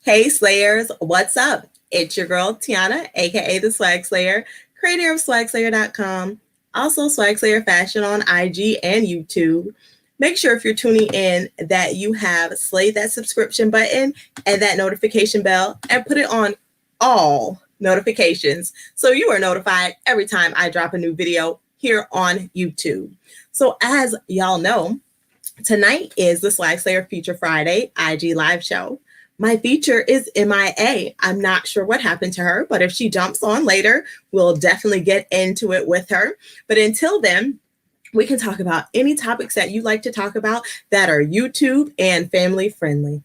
Hey Slayers, what's up? It's your girl Tiana, aka the SwagSlayer, creator of SwagSlayer.com, also SwagSlayer Fashion on IG and YouTube. Make sure if you're tuning in that you have slayed that subscription button and that notification bell and put it on all notifications so you are notified every time I drop a new video here on YouTube. So as y'all know, tonight is the SwagSlayer Feature Friday IG live show. My feature is MIA. I'm not sure what happened to her, but if she jumps on later, we'll definitely get into it with her. But until then, we can talk about any topics that you like to talk about that are YouTube and family friendly.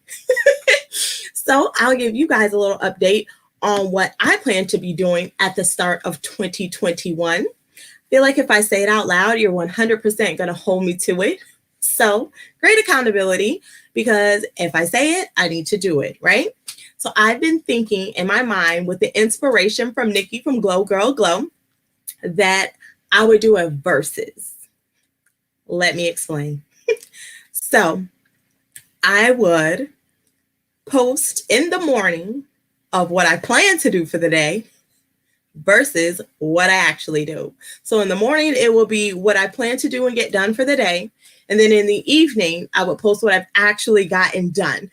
So I'll give you guys a little update on what I plan to be doing at the start of 2021. I feel like if I say it out loud, you're 100% going to hold me to it. So great accountability, because if I say it, I need to do it, right? So I've been thinking in my mind with the inspiration from Nikki from Glow Girl Glow that I would do a versus. Let me explain. So I would post in the morning of what I plan to do for the day versus what I actually do. So in the morning, it will be what I plan to do and get done for the day. And then in the evening, I would post what I've actually gotten done.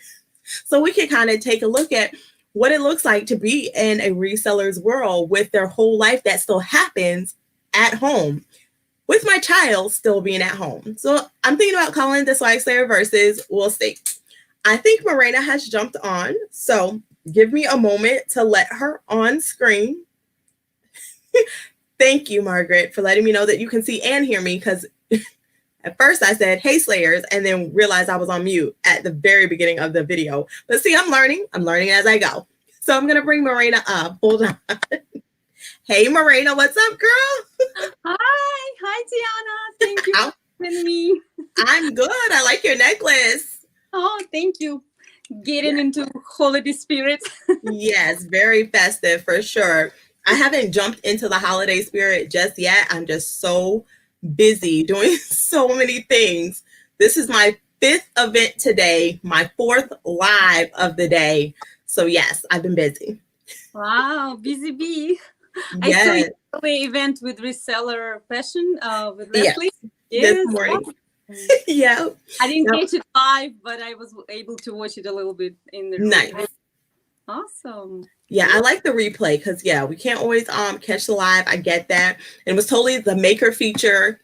So we can kind of take a look at what it looks like to be in a reseller's world with their whole life that still happens at home, with my child still being at home. So I'm thinking about calling this SwagSlayer versus. We'll see. I think Morena has jumped on. So give me a moment to let her on screen. Thank you, Margaret, for letting me know that you can see and hear me, because at first I said, hey Slayers, and then realized I was on mute at the very beginning of the video. But see, I'm learning as I go. So I'm going to bring Morena up. Hold on. Hey, Morena, what's up, girl? Hi, Tiana. Thank you for having me. I'm good. I like your necklace. Oh, thank you. Getting into holiday spirit. Yes, very festive for sure. I haven't jumped into the holiday spirit just yet. I'm just so busy doing so many things. This is my 5th event today, my 4th live of the day. So yes, I've been busy. Wow, busy bee. Yes. I saw the event with reseller fashion with Leslie. Yes. This morning. Yeah. I didn't catch it live, but I was able to watch it a little bit in the nice. Awesome. Yeah, I like the replay because we can't always catch the live. I get that. And it was totally the maker feature,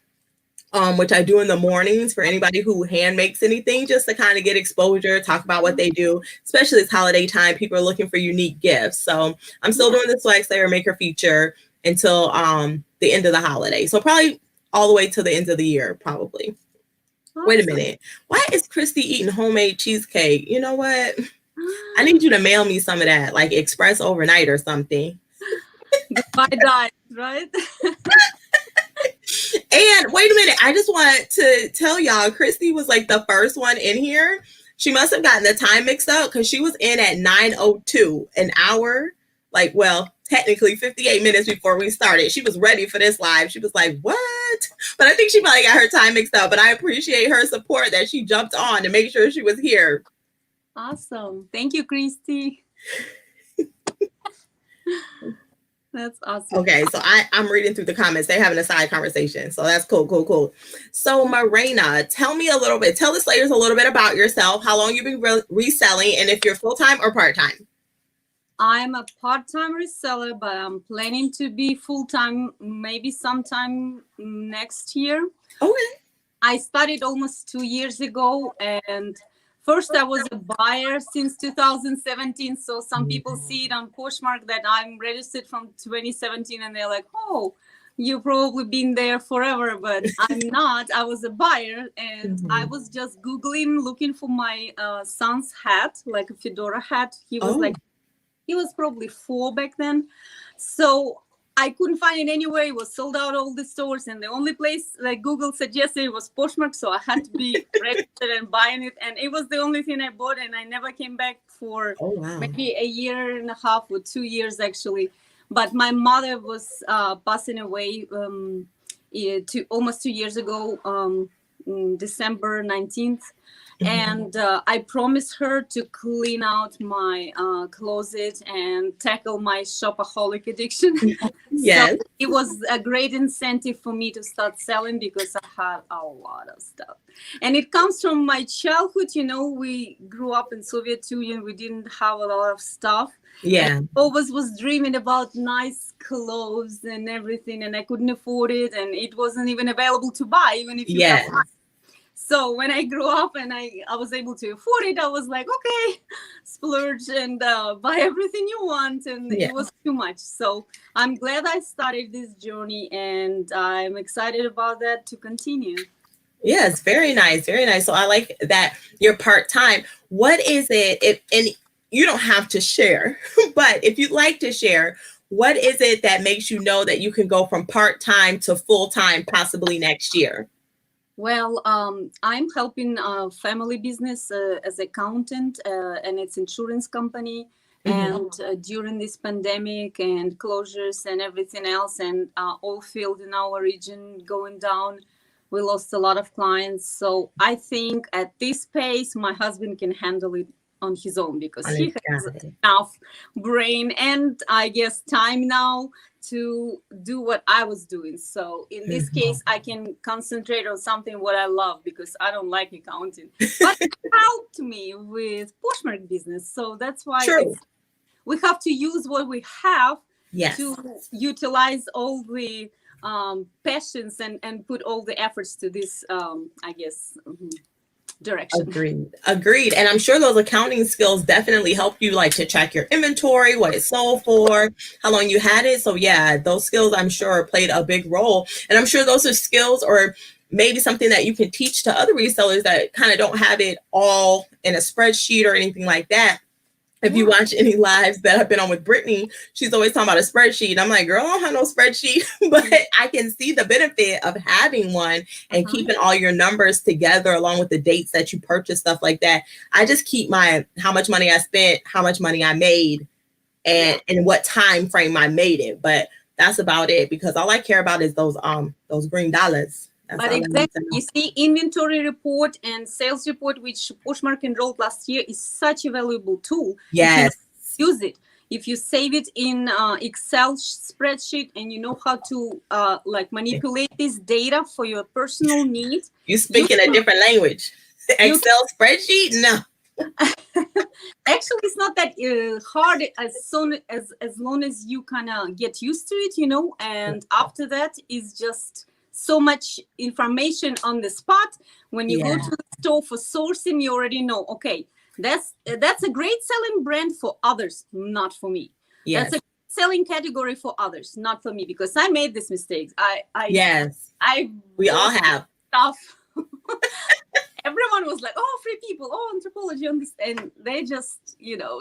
which I do in the mornings for anybody who hand makes anything, just to kind of get exposure, talk about what they do, especially this holiday time. People are looking for unique gifts. So I'm still doing the SwagSlayer maker feature until the end of the holiday. So probably all the way to the end of the year, probably. Awesome. Wait a minute. Why is Christy eating homemade cheesecake? You know what? I need you to mail me some of that, like express overnight or something. Goodbye diet, right? And wait a minute, I just want to tell y'all, Christy was like the first one in here. She must have gotten the time mixed up because she was in at 9:02, an hour, technically 58 minutes before we started. She was ready for this live. She was like, what? But I think she probably got her time mixed up, but I appreciate her support that she jumped on to make sure she was here. Awesome. Thank you, Christy. That's awesome. Okay, so I'm reading through the comments. They're having a side conversation. So that's cool. So Morena, tell the Slayers a little bit about yourself, how long you've been reselling, and if you're full-time or part-time. I'm a part-time reseller, but I'm planning to be full-time maybe sometime next year. Okay. I started almost 2 years ago, and first I was a buyer since 2017. So some people see it on Poshmark that I'm registered from 2017, and they're like, oh, you've probably been there forever, but I'm not. I was a buyer, and I was just Googling, looking for my son's hat, like a fedora hat. He was probably 4 back then. So I couldn't find it anywhere. It was sold out all the stores, and the only place like Google suggested was Poshmark. So I had to be registered and buying it, and it was the only thing I bought. And I never came back for maybe a year and a half or 2 years actually. But my mother was passing away almost 2 years ago, December 19th. And I promised her to clean out my closet and tackle my shopaholic addiction. Yes. So it was a great incentive for me to start selling because I had a lot of stuff. And it comes from my childhood. We grew up in Soviet Union. We didn't have a lot of stuff. Yeah. And I always was dreaming about nice clothes and everything, and I couldn't afford it, and it wasn't even available to buy, even if you Yes. have. So when I grew up and I was able to afford it, I was like, okay, splurge and buy everything you want. And Yeah. it was too much. So I'm glad I started this journey, and I'm excited about that to continue. Yes, very nice. Very nice. So I like that you're part-time. What is it, and you don't have to share, but if you'd like to share, what is it that makes you know that you can go from part-time to full-time possibly next year? Well, I'm helping a family business as accountant, and it's insurance company. And during this pandemic and closures and everything else, and oil field in our region going down, we lost a lot of clients. So I think at this pace, my husband can handle it on his own because he has enough brain and I guess time now to do what I was doing. So in this case, I can concentrate on something what I love because I don't like accounting. But it helped me with Poshmark business. So that's why we have to use what we have to utilize all the passions and put all the efforts to this, I guess, direction. Agreed. And I'm sure those accounting skills definitely help you, like to track your inventory, what it sold for, how long you had it. So yeah, those skills I'm sure played a big role. And I'm sure those are skills or maybe something that you can teach to other resellers that kind of don't have it all in a spreadsheet or anything like that. If you watch any lives that I've been on with Brittany, she's always talking about a spreadsheet. I'm like, girl, I don't have no spreadsheet, but I can see the benefit of having one and keeping all your numbers together along with the dates that you purchase, stuff like that. I just keep how much money I spent, how much money I made, and what time frame I made it. But that's about it because all I care about is those green dollars. But exactly, you see, inventory report and sales report, which Poshmark enrolled last year, is such a valuable tool. Yes. Use it. If you save it in Excel spreadsheet and you know how to manipulate this data for your personal needs. You speak in a different language. Excel spreadsheet? No. Actually, it's not that hard as long as you kind of get used to it, and after that is just so much information on the spot. When you go to the store for sourcing, you already know, okay, that's a great selling brand for others, not for me. That's a selling category for others, not for me, because I made these mistakes. We all have stuff. Everyone was like, oh, free people, oh, anthropology on this, and they just,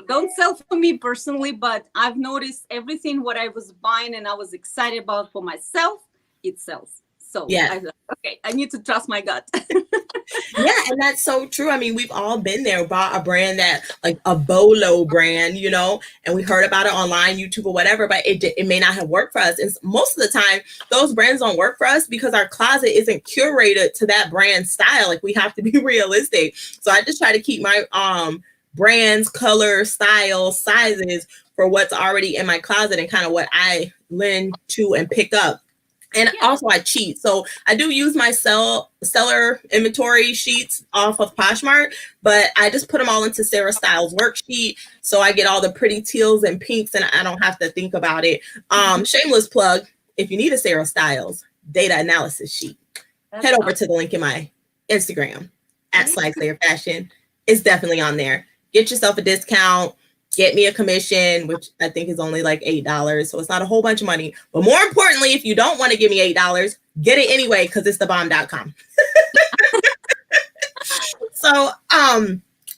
don't sell for me personally, but I've noticed everything what I was buying and I was excited about for myself, it sells. So I thought, okay, I need to trust my gut. And that's so true. I mean, we've all been there, bought a brand that like a Bolo brand, and we heard about it online, YouTube or whatever, but it may not have worked for us. And most of the time, those brands don't work for us because our closet isn't curated to that brand style. Like we have to be realistic. So I just try to keep my brands, color, style, sizes for what's already in my closet and kind of what I lend to and pick up. And also I cheat. So I do use my seller inventory sheets off of Poshmark, but I just put them all into Sarah Styles worksheet. So I get all the pretty teals and pinks and I don't have to think about it. Shameless plug. If you need a Sarah Styles data analysis sheet, head over to the link in my Instagram at SwagSlayer Fashion. It's definitely on there. Get yourself a discount. Get me a commission, which I think is only like $8. So it's not a whole bunch of money. But more importantly, if you don't want to give me $8, get it anyway, because it's thebomb.com. So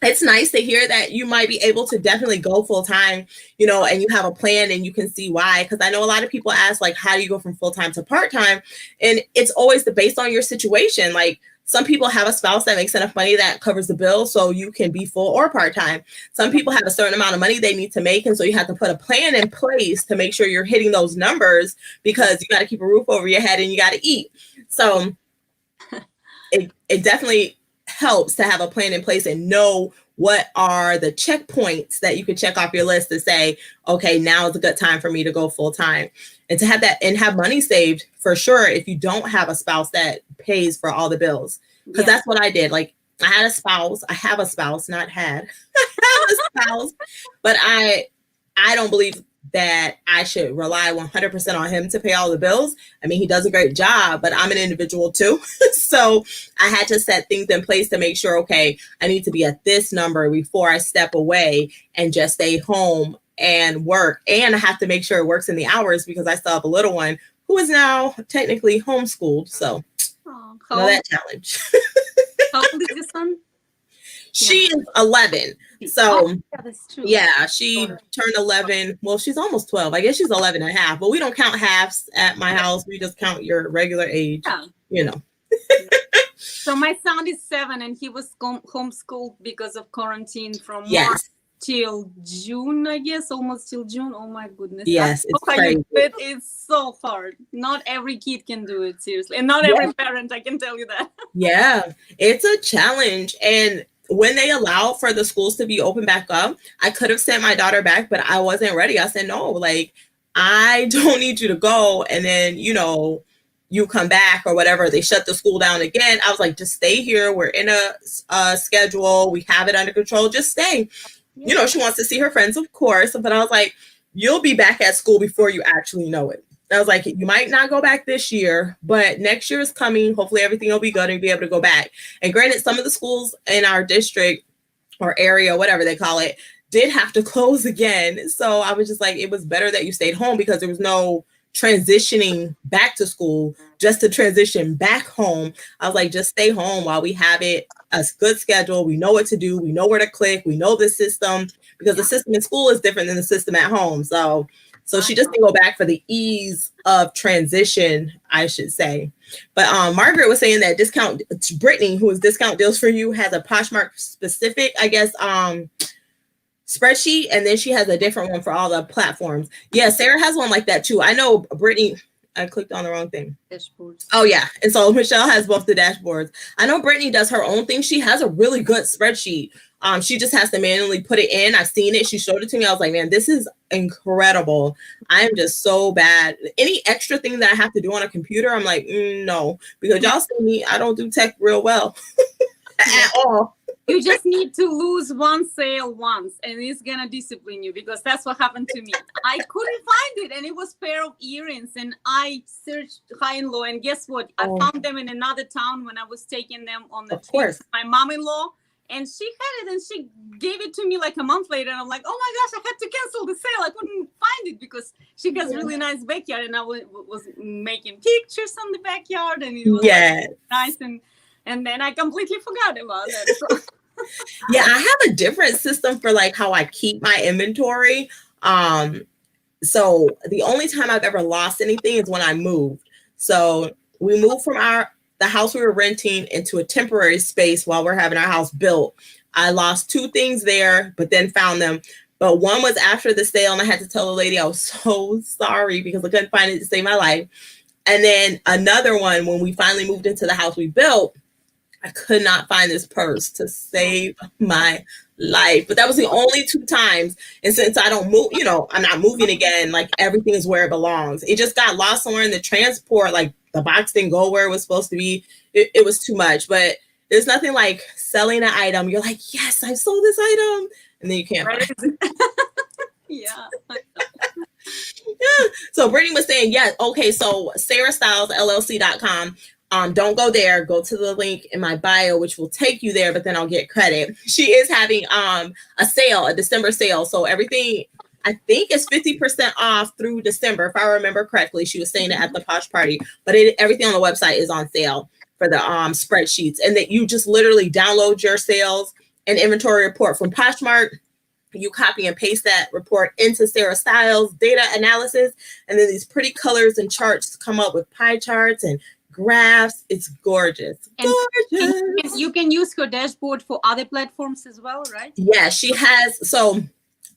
it's nice to hear that you might be able to definitely go full time, and you have a plan and you can see why. Because I know a lot of people ask, like, how do you go from full time to part time? And it's always based on your situation. Like, some people have a spouse that makes enough money that covers the bill, so you can be full or part-time. Some people have a certain amount of money they need to make, and so you have to put a plan in place to make sure you're hitting those numbers because you got to keep a roof over your head and you got to eat. So it definitely helps to have a plan in place and know what are the checkpoints that you can check off your list to say, okay, now is a good time for me to go full time. And to have that and have money saved for sure if you don't have a spouse that pays for all the bills. Because that's what I did. Like I had a spouse. I have a spouse, not had. I have a spouse, but I don't believe that I should rely 100% on him to pay all the bills. I mean, he does a great job, but I'm an individual too. So I had to set things in place to make sure, okay, I need to be at this number before I step away and just stay home and work. And I have to make sure it works in the hours because I still have a little one who is now technically homeschooled. So that challenge. How old is your son? She is 11. So that's true. Yeah, she turned 11. Well, she's almost 12. I guess she's 11 and a half, but we don't count halves at my house. We just count your regular age, you know. So my son is 7 and he was homeschooled because of quarantine from March till June, I guess, almost till June. Oh my goodness. Yes, it's crazy. It's so hard. Not every kid can do it, seriously. And not every parent, I can tell you that. Yeah, it's a challenge. And when they allow for the schools to be open back up, I could have sent my daughter back, but I wasn't ready. I said, no, like, I don't need you to go. And then, you know, you come back or whatever. They shut the school down again. I was like, just stay here. We're in a schedule. We have it under control. Just stay. Yeah. You know, she wants to see her friends, of course. But I was like, you'll be back at school before you actually know it. I was like, you might not go back this year, but next year is coming. Hopefully everything will be good and you'll be able to go back. And granted, some of the schools in our district or area, whatever they call it, did have to close again. So I was just like, it was better that you stayed home because there was no transitioning back to school, just to transition back home. I was like, just stay home while we have it a good schedule. We know what to do. We know where to click. We know the system because the system in school is different than the system at home. So she just didn't go back for the ease of transition, I should say. But Margaret was saying that Brittany, who is Discount Deals for You, has a Poshmark specific, I guess, spreadsheet. And then she has a different one for all the platforms. Yeah, Sarah has one like that too. I know Brittany, I clicked on the wrong thing. Dashboards. Oh, yeah. And so Michelle has both the dashboards. I know Brittany does her own thing. She has a really good spreadsheet. She just has to manually put it in. I've seen it. She showed it to me. I was like, man, this is incredible. I'm just so bad. Any extra thing that I have to do on a computer, I'm like, no, because y'all see me, I don't do tech real well at all. You just need to lose one sale once and it's gonna discipline you because that's what happened to me. I couldn't find it and it was a pair of earrings and I searched high and low and guess what? I found them in another town when I was taking them on the trip with my mom-in-law. And she had it and she gave it to me like a month later. And I'm like, oh my gosh, I had to cancel the sale. I couldn't find it because she has really nice backyard. And I was making pictures on the backyard and it was like, nice. And then I completely forgot about it. So. Yeah, I have a different system for like how I keep my inventory. So the only time I've ever lost anything is when I moved. So we moved from the house we were renting into a temporary space while we're having our house built. I lost 2 things there, but then found them. But one was after the sale, and I had to tell the lady I was so sorry because I couldn't find it to save my life. And then another one, when we finally moved into the house we built, I could not find this purse to save my life. But that was the only 2 times. And since I don't move, you know, I'm not moving again, like everything is where it belongs. It just got lost somewhere in the transport, like the box didn't go where it was supposed to be. It was too much, but there's nothing like selling an item. You're like, yes, I sold this item. And then you can't find it. Yeah. So Brittany was saying, okay, so sarahstylesllc.com. Don't go there. Go to the link in my bio, which will take you there, but then I'll get credit. She is having a sale, a December sale. So everything, I think, is 50% off through December, if I remember correctly. She was saying it at the Posh Party, but everything on the website is on sale for the spreadsheets, and that you just literally download your sales and inventory report from Poshmark. You copy and paste that report into Sarah Styles data analysis, and then these pretty colors and charts come up with pie charts and graphs. It's gorgeous. And you can use her dashboard for other platforms as well, right? Yeah, she has. So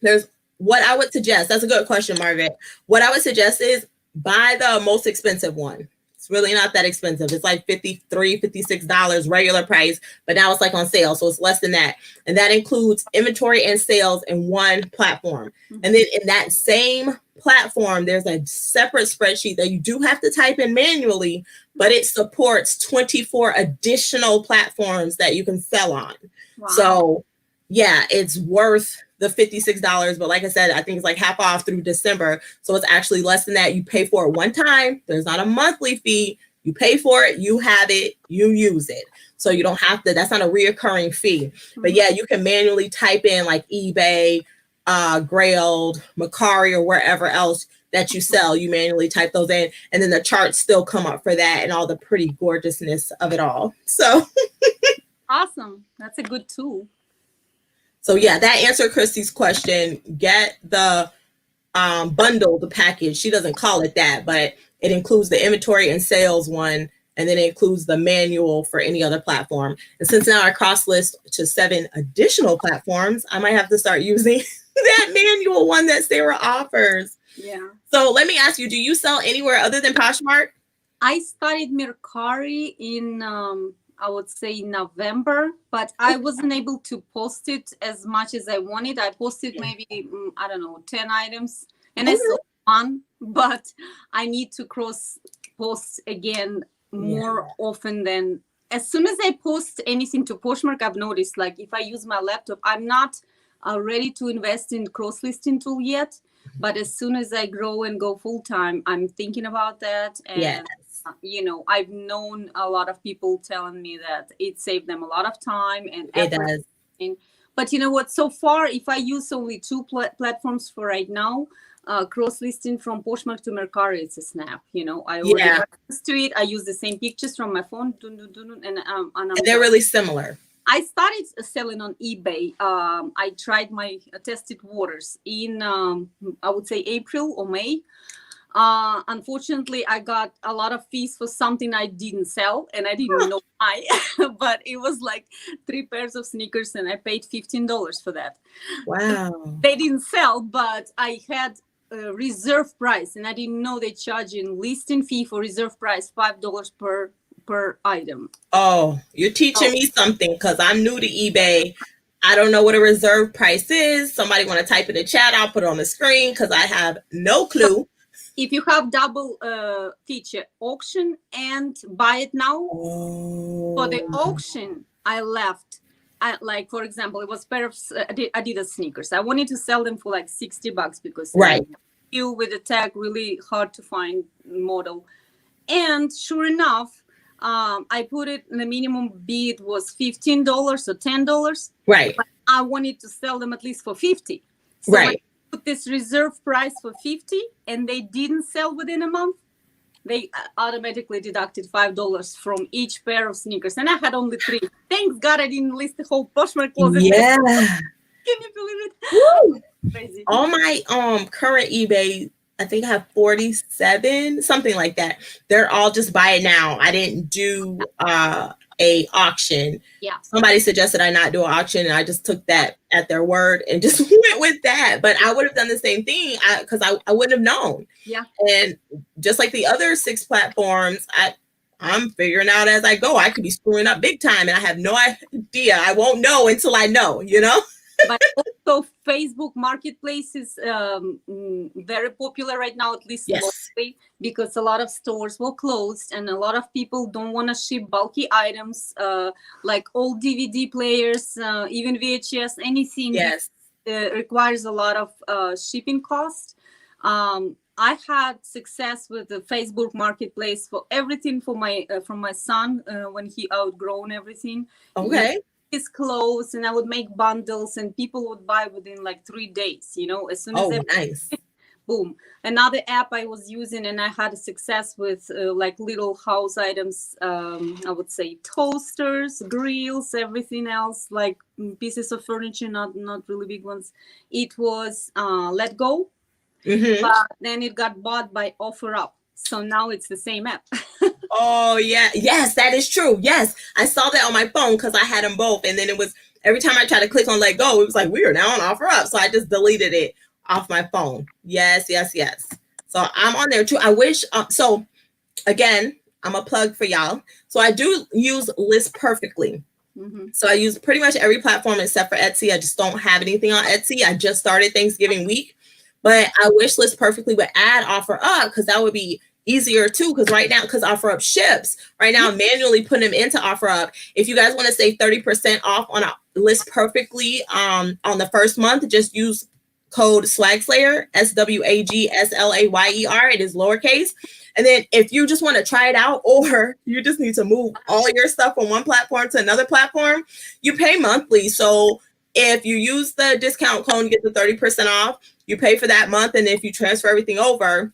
there's what I would suggest. That's a good question, Margaret. What I would suggest is buy the most expensive one. It's really not that expensive. It's like $53, $56 regular price, but now it's like on sale. So it's less than that. And that includes inventory and sales in one platform. And then in that same platform, there's a separate spreadsheet that you do have to type in manually, but it supports 24 additional platforms that you can sell on. Wow. So yeah, it's worth the $56. But like I said, I think it's like half off through December. So it's actually less than that. You pay for it one time. There's not a monthly fee. You pay for it, you have it, you use it. So you don't have to, that's not a reoccurring fee. But yeah, you can manually type in like eBay, Grailed, Macari, or wherever else that you sell. You manually type those in, and then the charts still come up for that and all the pretty gorgeousness of it all. So awesome. That's a good tool. So yeah, that answered Christy's question. Get the bundle, the package. She doesn't call it that, but it includes the inventory and sales one, and then it includes the manual for any other platform. And since now I cross-list to 7 additional platforms, I might have to start using that manual one that Sarah offers. Yeah. So let me ask you, do you sell anywhere other than Poshmark? I started Mercari in I would say November, but I wasn't able to post it as much as I wanted. I posted maybe, I don't know, 10 items, and I sold one, but I need to cross post again more often than, as soon as I post anything to Poshmark, I've noticed, like if I use my laptop, I'm not ready to invest in cross-listing tool yet, but as soon as I grow and go full-time, I'm thinking about that. And you know, I've known a lot of people telling me that it saved them a lot of time and effort. It does. But you know what? So far, if I use only 2 platforms for right now, cross-listing from Poshmark to Mercari, it's a snap. You know, I already got used to it. I use the same pictures from my phone, and they're really similar. I started selling on eBay. I tried my tested waters in, I would say, April or May. Unfortunately, I got a lot of fees for something I didn't sell, and I didn't know why, but it was like 3 pairs of sneakers, and I paid $15 for that. Wow. They didn't sell, but I had a reserve price, and I didn't know they charge in listing fee for reserve price $5 per item. Oh, you're teaching me something, because I'm new to eBay. I don't know what a reserve price is. Somebody want to type in the chat, I'll put it on the screen, because I have no clue. If you have double feature, auction and buy it now. For the auction, I left, like, for example, it was pair of Adidas sneakers. I wanted to sell them for like $60 because you with the tag, really hard to find model. And sure enough, I put it, the minimum bid was $15 or $10. Right. But I wanted to sell them at least for $50. So I put this reserve price for $50, and they didn't sell within a month. They automatically deducted $5 from each pair of sneakers, and I had only 3. Thanks God I didn't list the whole Poshmark closet. Yeah. Can you believe it? Woo. Crazy. All my current eBay, I think I have 47, something like that. They're all just buy it now. I didn't do a auction. Yeah. Somebody suggested I not do an auction, and I just took that at their word and just went with that. But I would have done the same thing because I wouldn't have known. Yeah. And just like the other 6 platforms, I'm figuring out as I go. I could be screwing up big time, and I have no idea. I won't know until I know, you know? But also Facebook Marketplace is very popular right now, at least locally, because a lot of stores were closed, and a lot of people don't want to ship bulky items like old DVD players, even VHS, anything requires a lot of shipping cost. I had success with the Facebook Marketplace for everything for from my son when he outgrown everything. Okay. His clothes, and I would make bundles, and people would buy within like 3 days, you know, as soon as nice. Boom. Another app I was using, and I had a success with like little house items, I would say toasters, grills, everything else, like pieces of furniture, not really big ones. It was Let Go, but then it got bought by OfferUp. So now it's the same app. Oh, yeah. Yes, that is true. Yes. I saw that on my phone because I had them both. And then it was every time I tried to click on Let Go, it was like, we are now on OfferUp. So I just deleted it off my phone. Yes. So I'm on there too. I wish. So again, I'm a plug for y'all. So I do use List Perfectly. So I use pretty much every platform except for Etsy. I just don't have anything on Etsy. I just started Thanksgiving week, but I wish List Perfectly would add OfferUp because that would be easier too. Because right now, because OfferUp ships, right now I'm manually putting them into OfferUp. If you guys want to save 30% off on a List Perfectly on the first month, just use code SwagSlayer, SwagSlayer. It is lowercase. And then if you just want to try it out, or you just need to move all your stuff from one platform to another platform, you pay monthly. So if you use the discount code, you get the 30% off. You pay for that month. And if you transfer everything over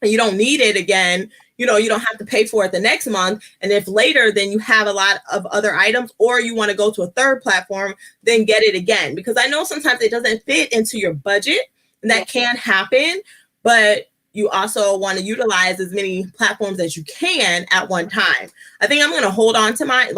and you don't need it again, you don't have to pay for it the next month. And if later, then you have a lot of other items, or you want to go to a third platform, then get it again. Because I know sometimes it doesn't fit into your budget, and that can happen, but you also want to utilize as many platforms as you can at one time. I think I'm going to hold on to mine.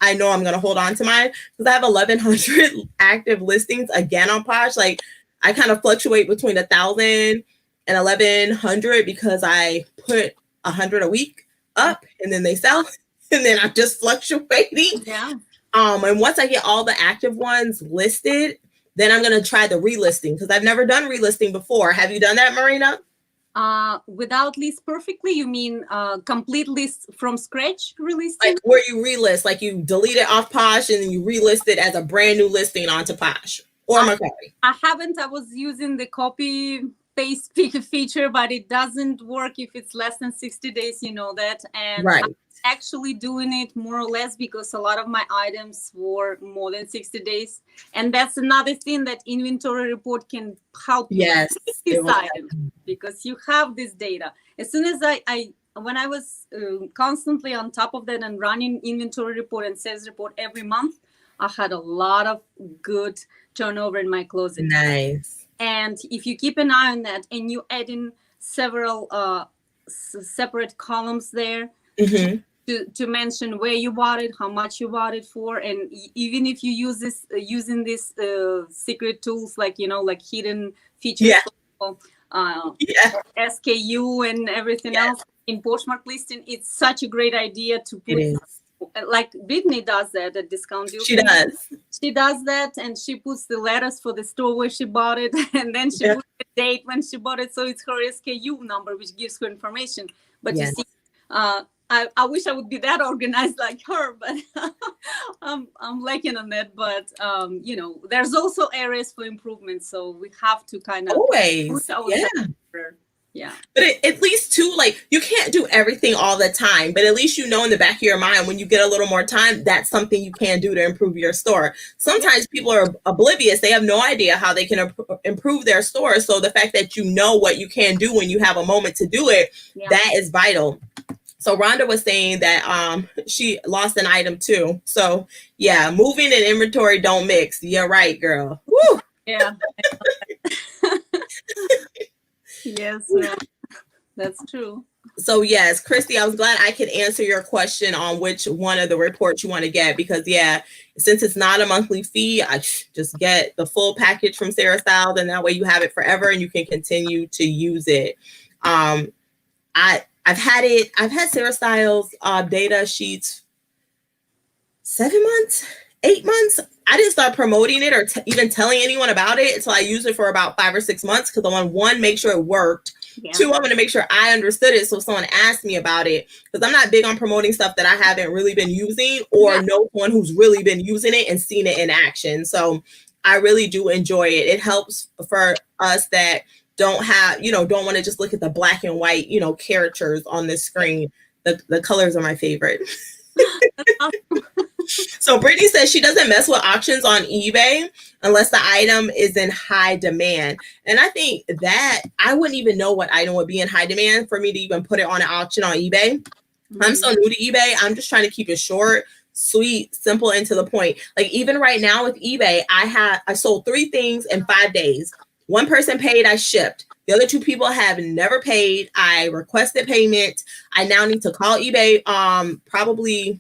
I know I'm going to hold on to mine because I have 1,100 active listings again on Posh. I kind of fluctuate between 1,000 and 1,100 because I put 100 a week up and then they sell, and then I'm just fluctuating. Yeah. And once I get all the active ones listed, then I'm going to try the relisting because I've never done relisting before. Have you done that, Marina? Without List Perfectly, you mean complete list from scratch relisting? Like where you relist, like you delete it off Posh and then you relist it as a brand new listing onto Posh or Mercari. I haven't. I was using the copy paste feature, but it doesn't work if it's less than 60 days, you know that. And right. I'm actually doing it more or less because a lot of my items were more than 60 days. And that's another thing that inventory report can help you with this item, because you have this data. As soon as when I was constantly on top of that and running inventory report and sales report every month, I had a lot of good turnover in my closet. Nice. And if you keep an eye on that and you add in several separate columns there to mention where you bought it, how much you bought it for, and even if you use this using these secret tools like hidden features, SKU and everything else in Poshmark listing, it's such a great idea to put. Like Brittany does that at Discount Deal. She does that, and she puts the letters for the store where she bought it, and then she puts the date when she bought it, so it's her SKU number, which gives her information. But you see, I wish I would be that organized like her, but I'm lacking on that. But there's also areas for improvement, so we have to kind of always Yeah. But at least too, you can't do everything all the time, but at least in the back of your mind, when you get a little more time, that's something you can do to improve your store. Sometimes people are oblivious. They have no idea how they can improve their store. So the fact that you know what you can do when you have a moment to do it, that is vital. So Rhonda was saying that she lost an item too. So yeah, moving and inventory don't mix. You're right, girl. Woo! Yeah. Yes, that's true. So yes, Christy, I was glad I could answer your question on which one of the reports you want to get, because since it's not a monthly fee, I just get the full package from Sarah Styles, and that way you have it forever and you can continue to use it. I've had Sarah Styles data sheets 7 months, 8 months. I didn't start promoting it or even telling anyone about it until I used it for about 5 or 6 months, because I want, one, make sure it worked. Two, I'm going to make sure I understood it. So if someone asked me about it, because I'm not big on promoting stuff that I haven't really been using, or know one who's really been using it and seen it in action. So I really do enjoy it. It helps for us that don't want to just look at the black and white, characters on the screen. The colors are my favorite. So Brittany says she doesn't mess with auctions on eBay unless the item is in high demand. And I think that I wouldn't even know what item would be in high demand for me to even put it on an auction on eBay. I'm so new to eBay. I'm just trying to keep it short, sweet, simple, and to the point. Even right now with eBay, I sold 3 things in 5 days. One person paid, I shipped. The other 2 people have never paid. I requested payment. I now need to call eBay probably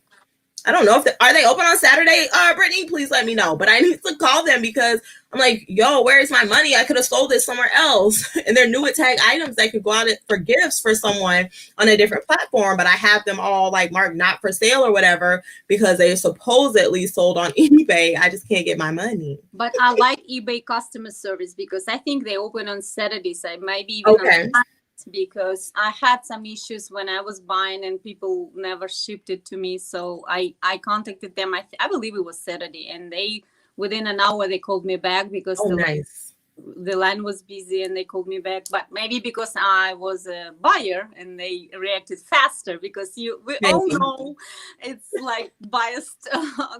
I don't know if are they open on Saturday? Brittany, please let me know. But I need to call them because I'm like, yo, where's my money? I could have sold this somewhere else. And they're new tag items that could go out for gifts for someone on a different platform. But I have them all like marked not for sale or whatever because they supposedly sold on eBay. I just can't get my money. But I like eBay customer service because I think they open on Saturdays. I maybe even okay. on because I had some issues when I was buying and people never shipped it to me. So I contacted them. I believe it was Saturday, and they within an hour they called me back because the line was busy and they called me back. But maybe because I was a buyer and they reacted faster because we all know it's like biased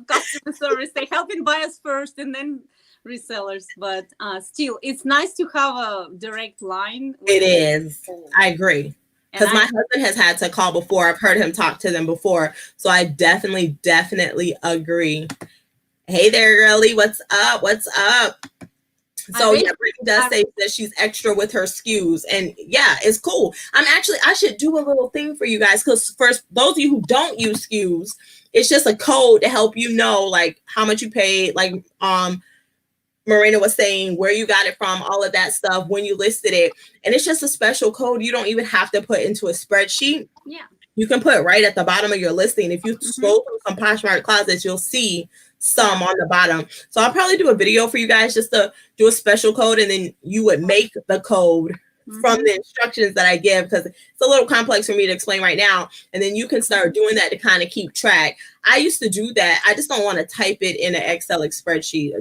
customer service. They helping buyers first and then resellers, but still it's nice to have a direct line. It is. I agree. Because my husband has had to call before. I've heard him talk to them before. So I definitely agree. Hey there, girlie. What's up? What's up? So yeah, Brittany does say that she's extra with her SKUs. And yeah, it's cool. I should do a little thing for you guys. Because first, those of you who don't use SKUs, it's just a code to help you know like how much you paid, like Marina was saying where you got it from, all of that stuff when you listed it. And it's just a special code. You don't even have to put into a spreadsheet. Yeah. You can put right at the bottom of your listing. If you scroll through some Poshmark closets, you'll see some on the bottom. So I'll probably do a video for you guys just to do a special code. And then you would make the code from the instructions that I give because it's a little complex for me to explain right now. And then you can start doing that to kind of keep track. I used to do that. I just don't want to type it in an Excel spreadsheet.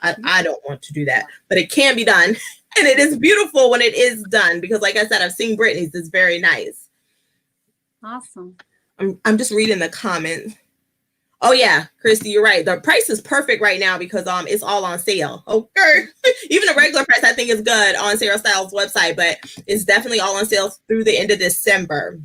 I don't want to do that, but it can be done. And it is beautiful when it is done because like I said, I've seen Brittany's. It's very nice. Awesome. I'm just reading the comments. Oh yeah, Christy, you're right. The price is perfect right now because it's all on sale. Okay. Even the regular price I think is good on Sarah Styles' website, but it's definitely all on sale through the end of December.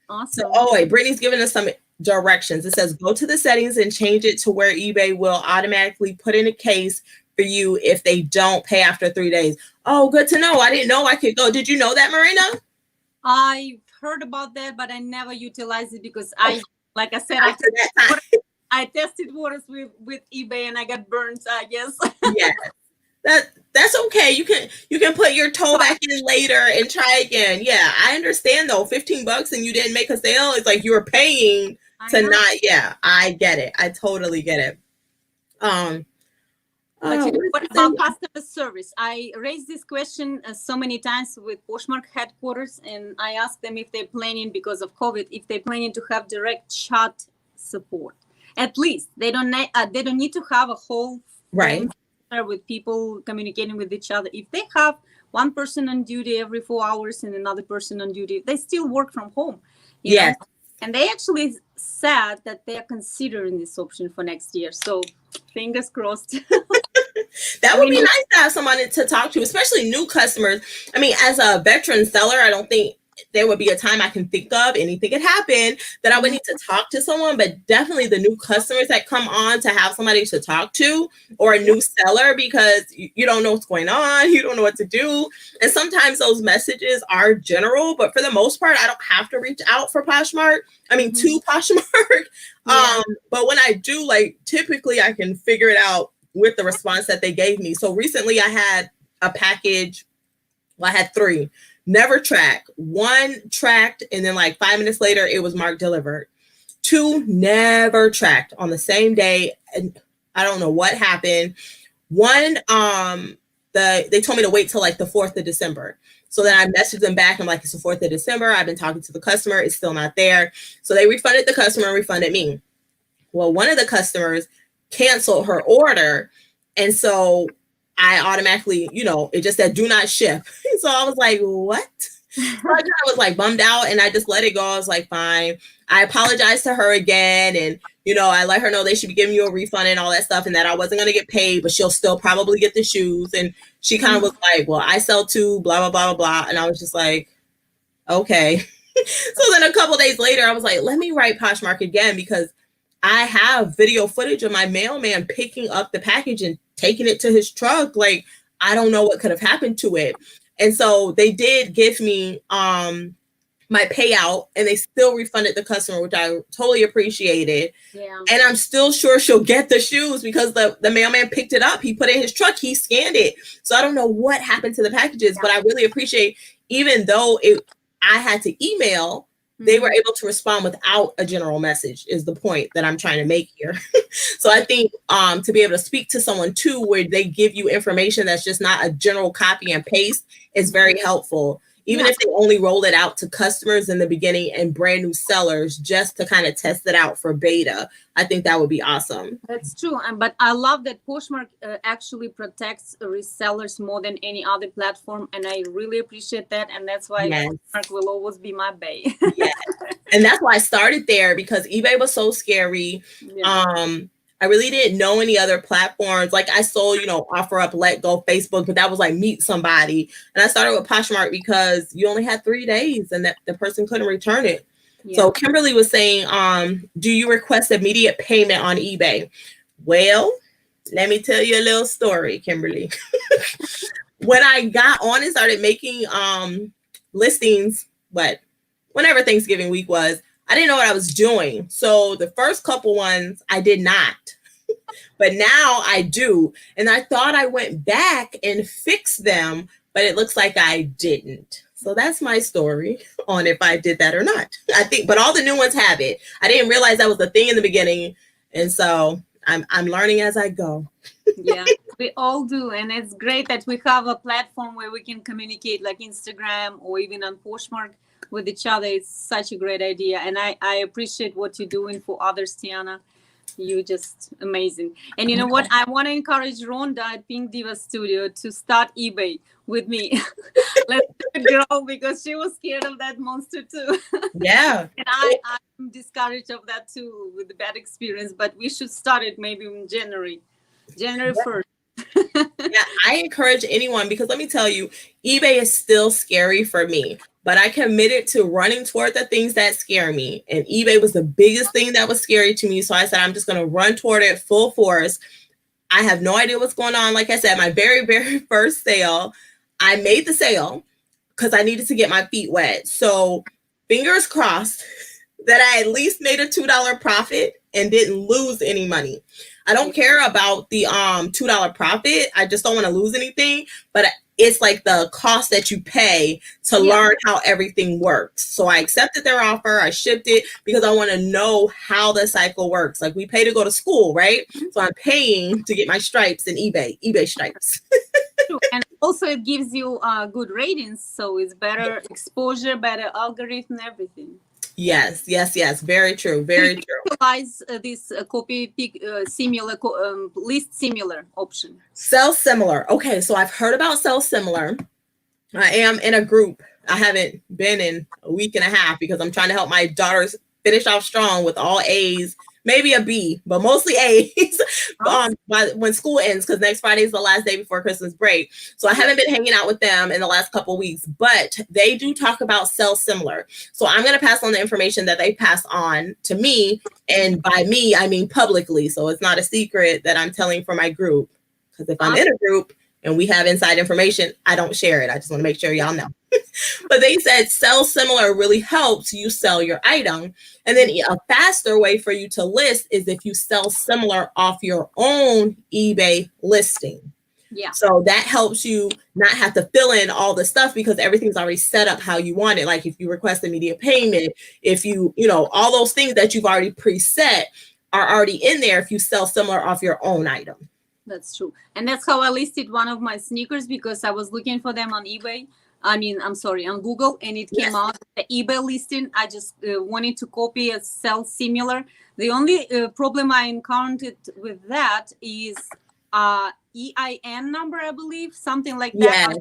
Awesome. So, wait, Brittany's giving us some directions. It says go to the settings and change it to where eBay will automatically put in a case for you if they don't pay after 3 days. Oh, good to know. I didn't know I could go. Did you know that, Marina? I heard about that, but I never utilized it because like I said, I tested waters with eBay and I got burned. So I guess. Yeah, that's okay. You can put your toe back in later and try again. Yeah, I understand though. $15 and you didn't make a sale. It's like you were paying to not. Yeah, I get it. I totally get it. But what about customer service? I raised this question so many times with Poshmark headquarters, and I asked them if they're planning, because of COVID, if they're planning to have direct chat support. At least they don't need to have a whole right with people communicating with each other. If they have one person on duty every 4 hours and another person on duty, they still work from home. Yes. And they actually said that they are considering this option for next year. So fingers crossed. That would be nice to have someone to talk to, especially new customers. I mean, as a veteran seller, I don't think there would be a time I can think of, anything could happen, that I would need to talk to someone, but definitely the new customers that come on to have somebody to talk to, or a new seller, because you don't know what's going on, you don't know what to do. And sometimes those messages are general, but for the most part, I don't have to reach out for Poshmark. I mean, to Poshmark. But when I do, like, typically I can figure it out with the response that they gave me. So recently I had a package. Well, I had 3. Never tracked. 1 tracked, and then like 5 minutes later, it was marked delivered. 2 never tracked on the same day, and I don't know what happened. 1, they told me to wait till like the 4th of December. So then I messaged them back. I'm like, it's the 4th of December. I've been talking to the customer. It's still not there. So they refunded the customer and refunded me. Well, one of the customers canceled her order, and so I automatically, it just said do not ship. So I was like, what? So I was like bummed out, and I just let it go. I was like, fine. I apologized to her again, and I let her know they should be giving you a refund and all that stuff, and that I wasn't going to get paid, but she'll still probably get the shoes. And she kind of was like, well, I sell too, blah, blah, blah, blah, blah. And I was just like, okay. So then a couple days later, I was like, let me write Poshmark again, because I have video footage of my mailman picking up the package and taking it to his truck. Like, I don't know what could have happened to it. And so they did give me my my payout and they still refunded the customer, which I totally appreciated. Yeah. And I'm still sure she'll get the shoes because the mailman picked it up. He put it in his truck. He scanned it. So I don't know what happened to the packages, but I really appreciate, even though I had to email, they were able to respond without a general message is the point that I'm trying to make here. So I think to be able to speak to someone too, where they give you information that's just not a general copy and paste is very helpful. Even if they only roll it out to customers in the beginning and brand new sellers just to kind of test it out for beta, I think that would be awesome. That's true. But I love that Poshmark actually protects resellers more than any other platform. And I really appreciate that. And that's why Poshmark will always be my bae. And that's why I started there, because eBay was so scary. I really didn't know any other platforms. Like I sold, OfferUp, Let Go, Facebook, but that was like meet somebody. And I started with Poshmark because you only had 3 days and that the person couldn't return it. So Kimberly was saying, do you request immediate payment on eBay? Well, let me tell you a little story, Kimberly. When I got on and started making listings, whenever Thanksgiving week was, I didn't know what I was doing. So the first couple ones I did not, but now I do. And I thought I went back and fixed them, but it looks like I didn't. So that's my story on if I did that or not. I think, but all the new ones have it. I didn't realize that was the thing in the beginning. And so I'm learning as I go. Yeah, we all do. And it's great that we have a platform where we can communicate like Instagram or even on Poshmark with each other. It's such a great idea. And I appreciate what you're doing for others, Tiana. You're just amazing. And you know what? I want to encourage Rhonda at Pink Diva Studio to start eBay with me. Let's do it, girl, because she was scared of that monster too. Yeah. And I'm discouraged of that too with the bad experience, but we should start it maybe in January 1st. I encourage anyone, because let me tell you, eBay is still scary for me, but I committed to running toward the things that scare me. And eBay was the biggest thing that was scary to me. So I said, I'm just going to run toward it full force. I have no idea what's going on. Like I said, my very, very first sale, I made the sale because I needed to get my feet wet. So fingers crossed that I at least made a $2 profit and didn't lose any money. I don't care about the $2 profit. I just don't want to lose anything, but it's like the cost that you pay to learn how everything works. So I accepted their offer. I shipped it because I want to know how the cycle works. Like we pay to go to school, right? So I'm paying to get my stripes in eBay stripes. And also it gives you good ratings. So it's better exposure, better algorithm, everything. Yes. Very true. Very true. Utilize this copy pick similar list similar option. Sell similar. Okay, so I've heard about sell similar. I am in a group. I haven't been in a week and a half because I'm trying to help my daughters finish off strong with all A's, maybe a B, but mostly A's when school ends, because next Friday is the last day before Christmas break. So I haven't been hanging out with them in the last couple of weeks, but they do talk about sell similar. So I'm going to pass on the information that they pass on to me. And by me, I mean publicly. So it's not a secret that I'm telling for my group. Because if I'm in a group and we have inside information, I don't share it. I just want to make sure y'all know. But they said sell similar really helps you sell your item. And then a faster way for you to list is if you sell similar off your own eBay listing. Yeah. So that helps you not have to fill in all the stuff because everything's already set up how you want it. Like if you request immediate payment, if you all those things that you've already preset are already in there if you sell similar off your own item. That's true. And that's how I listed one of my sneakers because I was looking for them on eBay. On Google, and it came out the eBay listing. I just wanted to copy and sell similar. The only problem I encountered with that is EIN number, I believe, something like that.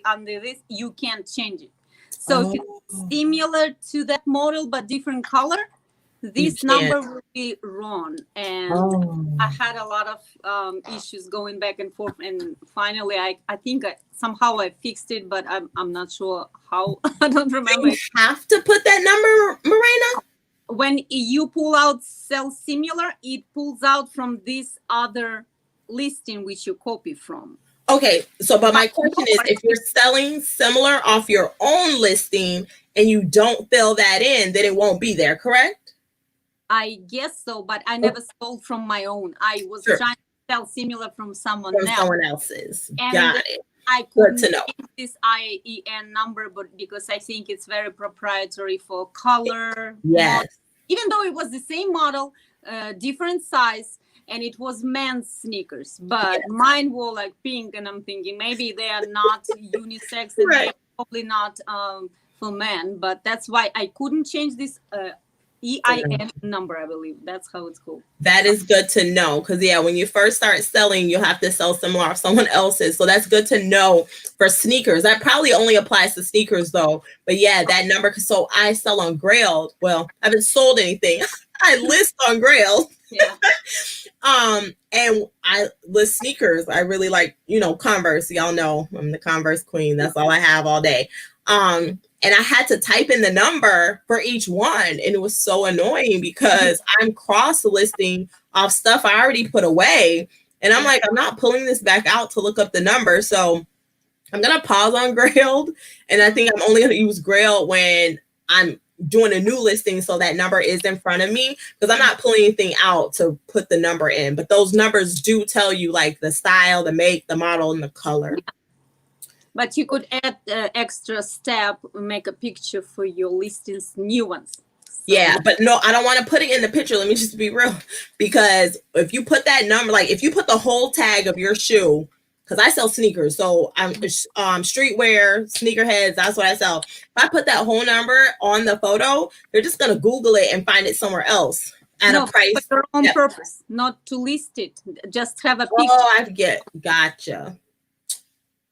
Under this, you can't change it. So if it's similar to that model but different color, this number will be wrong. And I had a lot of issues going back and forth. And finally, I think somehow I fixed it, but I'm not sure how. I don't remember. You have to put that number, Marina? When you pull out sell similar, it pulls out from this other listing which you copy from. Okay, so but my question is, if you're selling similar off your own listing and you don't fill that in, then it won't be there, correct? I guess so, but I never sold from my own. I was Sure. trying to sell similar from someone From else. someone else's. And Got it. I Good couldn't to know. change this IEN number, but because I think it's very proprietary for color. Yes. Model. Even though it was the same model, different size, and it was men's sneakers, but mine were like pink, and I'm thinking maybe they are not unisex, and they're probably not for men, but that's why I couldn't change this EIN number, I believe. That's how it's called. That is good to know, because when you first start selling, you'll have to sell similar off someone else's. So that's good to know for sneakers. That probably only applies to sneakers though. But that number, so I sell on Grailed. Well, I haven't sold anything. I list on Grailed. Yeah. And I list sneakers. I really like, Converse. Y'all know I'm the Converse queen. That's all I have all day. And I had to type in the number for each one. And it was so annoying because I'm cross listing off stuff I already put away. And I'm like, I'm not pulling this back out to look up the number. So I'm going to pause on Grailed. And I think I'm only going to use Grailed when I'm doing a new listing, so that number is in front of me, because I'm not pulling anything out to put the number in. But those numbers do tell you like the style, the make, the model, and the color. But you could add extra step, make a picture for your listings, new ones. So. Yeah, but no, I don't want to put it in the picture. Let me just be real. Because if you put that number, like if you put the whole tag of your shoe, because I sell sneakers, so I'm streetwear, sneakerheads, that's what I sell. If I put that whole number on the photo, they're just going to Google it and find it somewhere else at a price. But on purpose, not to list it, just have a picture. Oh, I get, gotcha.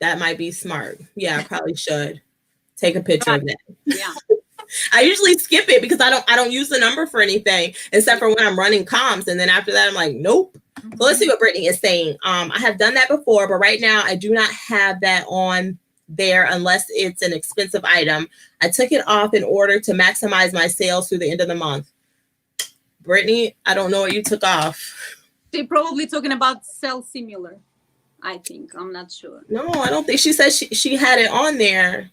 That might be smart. Yeah, I probably should take a picture of that. Yeah. I usually skip it because I don't use the number for anything except for when I'm running comms. And then after that, I'm like, nope. Mm-hmm. So let's see what Brittany is saying. I have done that before, but right now I do not have that on there unless it's an expensive item. I took it off in order to maximize my sales through the end of the month. Brittany, I don't know what you took off. They're probably talking about sell similar. I think. I'm not sure. No, I don't think she said she had it on there.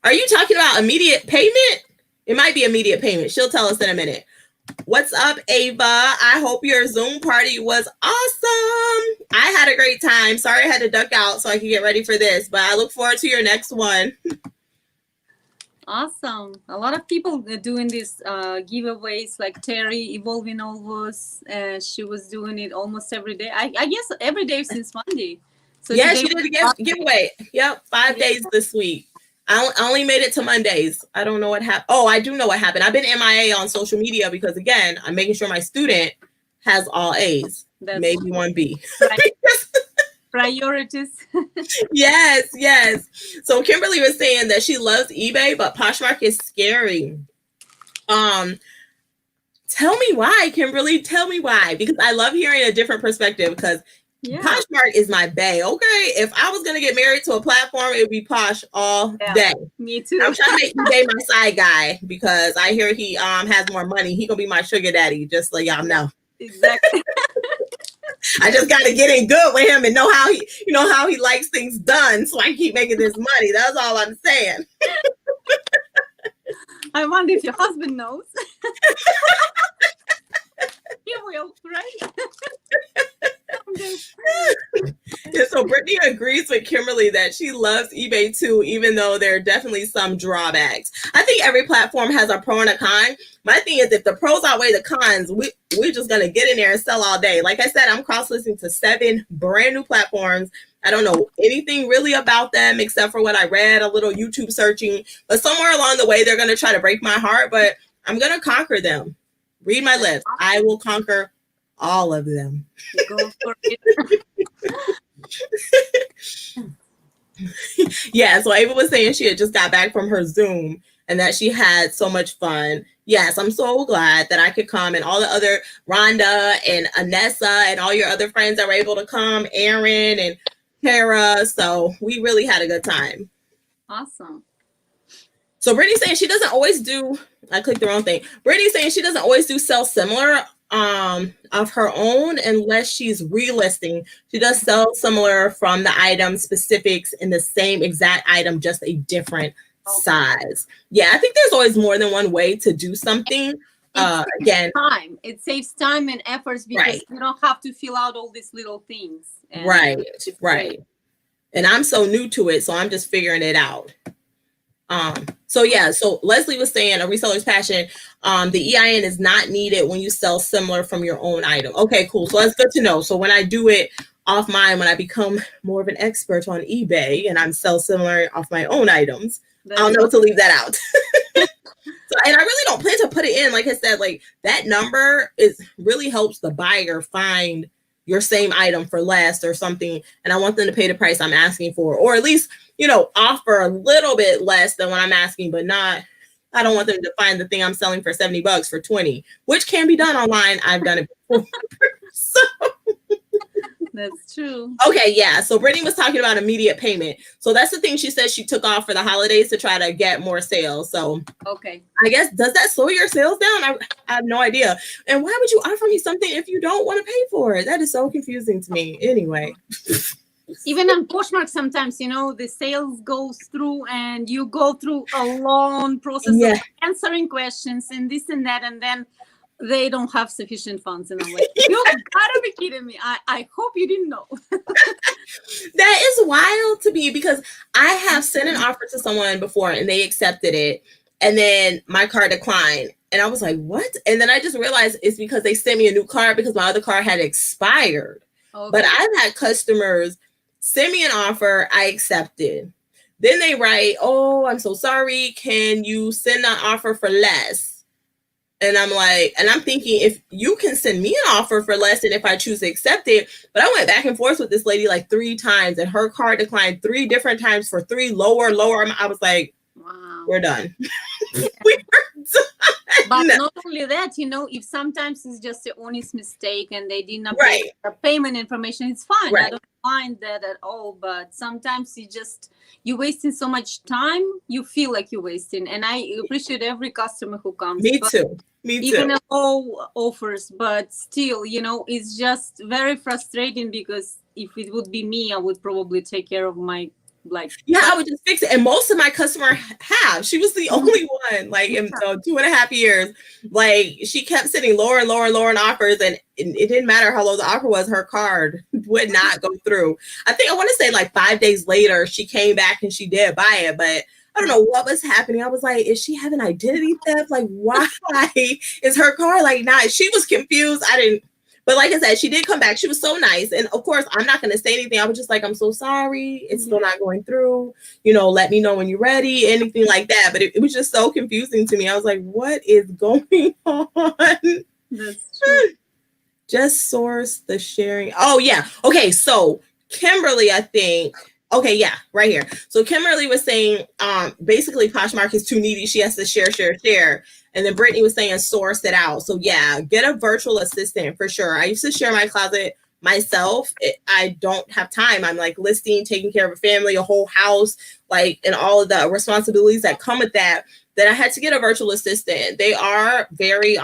Are you talking about immediate payment? It might be immediate payment. She'll tell us in a minute. What's up, Ava? I hope your Zoom party was awesome. I had a great time. Sorry I had to duck out so I could get ready for this, but I look forward to your next one. Awesome. A lot of people are doing these giveaways, like Terry, Evolving Always. She was doing it almost every day. I guess every day since Monday. So yeah, she did a giveaway. Yep, 5 days this week. I only made it to Mondays. I don't know what happened. Oh, I do know what happened. I've been MIA on social media because, again, I'm making sure my student has all A's. That's maybe one B. Right. Priorities. Yes. So Kimberly was saying that she loves eBay, but Poshmark is scary. Tell me why, Kimberly. Tell me why. Because I love hearing a different perspective, because Poshmark is my bae. Okay, if I was gonna get married to a platform, it would be Posh all day. Me too. I'm trying to make eBay my side guy because I hear he has more money. He gonna be my sugar daddy, just so y'all know. Exactly. I just got to get in good with him and know how he likes things done, so I can keep making this money. That's all I'm saying. I wonder if your husband knows. He will, right? Yeah, so Brittany agrees with Kimberly that she loves eBay too, even though there are definitely some drawbacks. I think every platform has a pro and a con. My thing is, if the pros outweigh the cons, we're just going to get in there and sell all day. Like I said, I'm cross-listing to 7 brand new platforms. I don't know anything really about them except for what I read, a little YouTube searching. But somewhere along the way, they're going to try to break my heart, but I'm going to conquer them. Read my lips. I will conquer all of them. Go for it. Yeah, so Ava was saying she had just got back from her Zoom and that she had so much fun. Yes, I'm so glad that I could come, and all the other Rhonda and Anessa and all your other friends that were able to come, Aaron and Tara. So we really had a good time. Awesome. So Brittany's saying she doesn't always do, I clicked the wrong thing. Brittany's saying she doesn't always do sell similar of her own unless she's relisting. She does sell similar from the item specifics in the same exact item, just a different size. Yeah, I think there's always more than one way to do something. Again, time. It saves time and efforts because right. you don't have to fill out all these little things. And right. And I'm so new to it, so I'm just figuring it out. So yeah, so Leslie was saying a reseller's passion, the EIN is not needed when you sell similar from your own item. Okay, cool. So that's good to know. So when I do it off mine, when I become more of an expert on eBay and I'm sell similar off my own items, I'll know to leave that out. So, and I really don't plan to put it in. Like I said, like that number really helps the buyer find your same item for less or something. And I want them to pay the price I'm asking for, or at least, offer a little bit less than what I'm asking, but not, I don't want them to find the thing I'm selling for $70 for 20, which can be done online. I've done it before. So that's true. Okay, yeah. So Brittany was talking about immediate payment. So that's the thing she said she took off for the holidays to try to get more sales. So okay, I guess, does that slow your sales down? I have no idea. And why would you offer me something if you don't want to pay for it? That is so confusing to me. Anyway. Even on Poshmark, sometimes, the sales goes through and you go through a long process of answering questions and this and that, and then they don't have sufficient funds. And I'm like, you gotta be kidding me. I hope you didn't know. That is wild to me because I have sent an offer to someone before and they accepted it. And then my card declined. And I was like, what? And then I just realized it's because they sent me a new card because my other card had expired. Okay. But I've had customers send me an offer, I accepted. Then they write, oh, I'm so sorry. Can you send an offer for less? And I'm like, and I'm thinking, if you can send me an offer for less than if I choose to accept it. But I went back and forth with this lady like 3 times and her card declined 3 different times for 3 lower. I was like, wow, we're done. Yeah. We're done. But not only that, if sometimes it's just an honest mistake and they didn't update the payment information, it's fine. I don't mind that at all. But sometimes you're wasting so much time, you feel like you're wasting. And I appreciate every customer who comes. Me too. Even all offers, but still, it's just very frustrating because if it would be me, I would probably take care of my I would just fix it. And most of my customer have. She was the only one, in 2.5 years. Like she kept sitting lower and lower and lower in offers, and it didn't matter how low the offer was, her card would not go through. I think I want to say 5 days later, she came back and she did buy it, but I don't know what was happening. I was like, is she having identity theft? Like, why is her car not? She was confused. But like I said, she did come back. She was so nice. And of course, I'm not going to say anything. I was just like, I'm so sorry. It's still not going through. Let me know when you're ready, anything like that. But it was just so confusing to me. I was like, what is going on? That's true. Just source the sharing. Oh, yeah. Okay. So Kimberly, I think. Okay, yeah, right here. So Kimberly was saying, basically Poshmark is too needy. She has to share. And then Brittany was saying source it out. So yeah, get a virtual assistant for sure. I used to share my closet myself. I don't have time. I'm listing, taking care of a family, a whole house, and all of the responsibilities that come with that I had to get a virtual assistant. They are very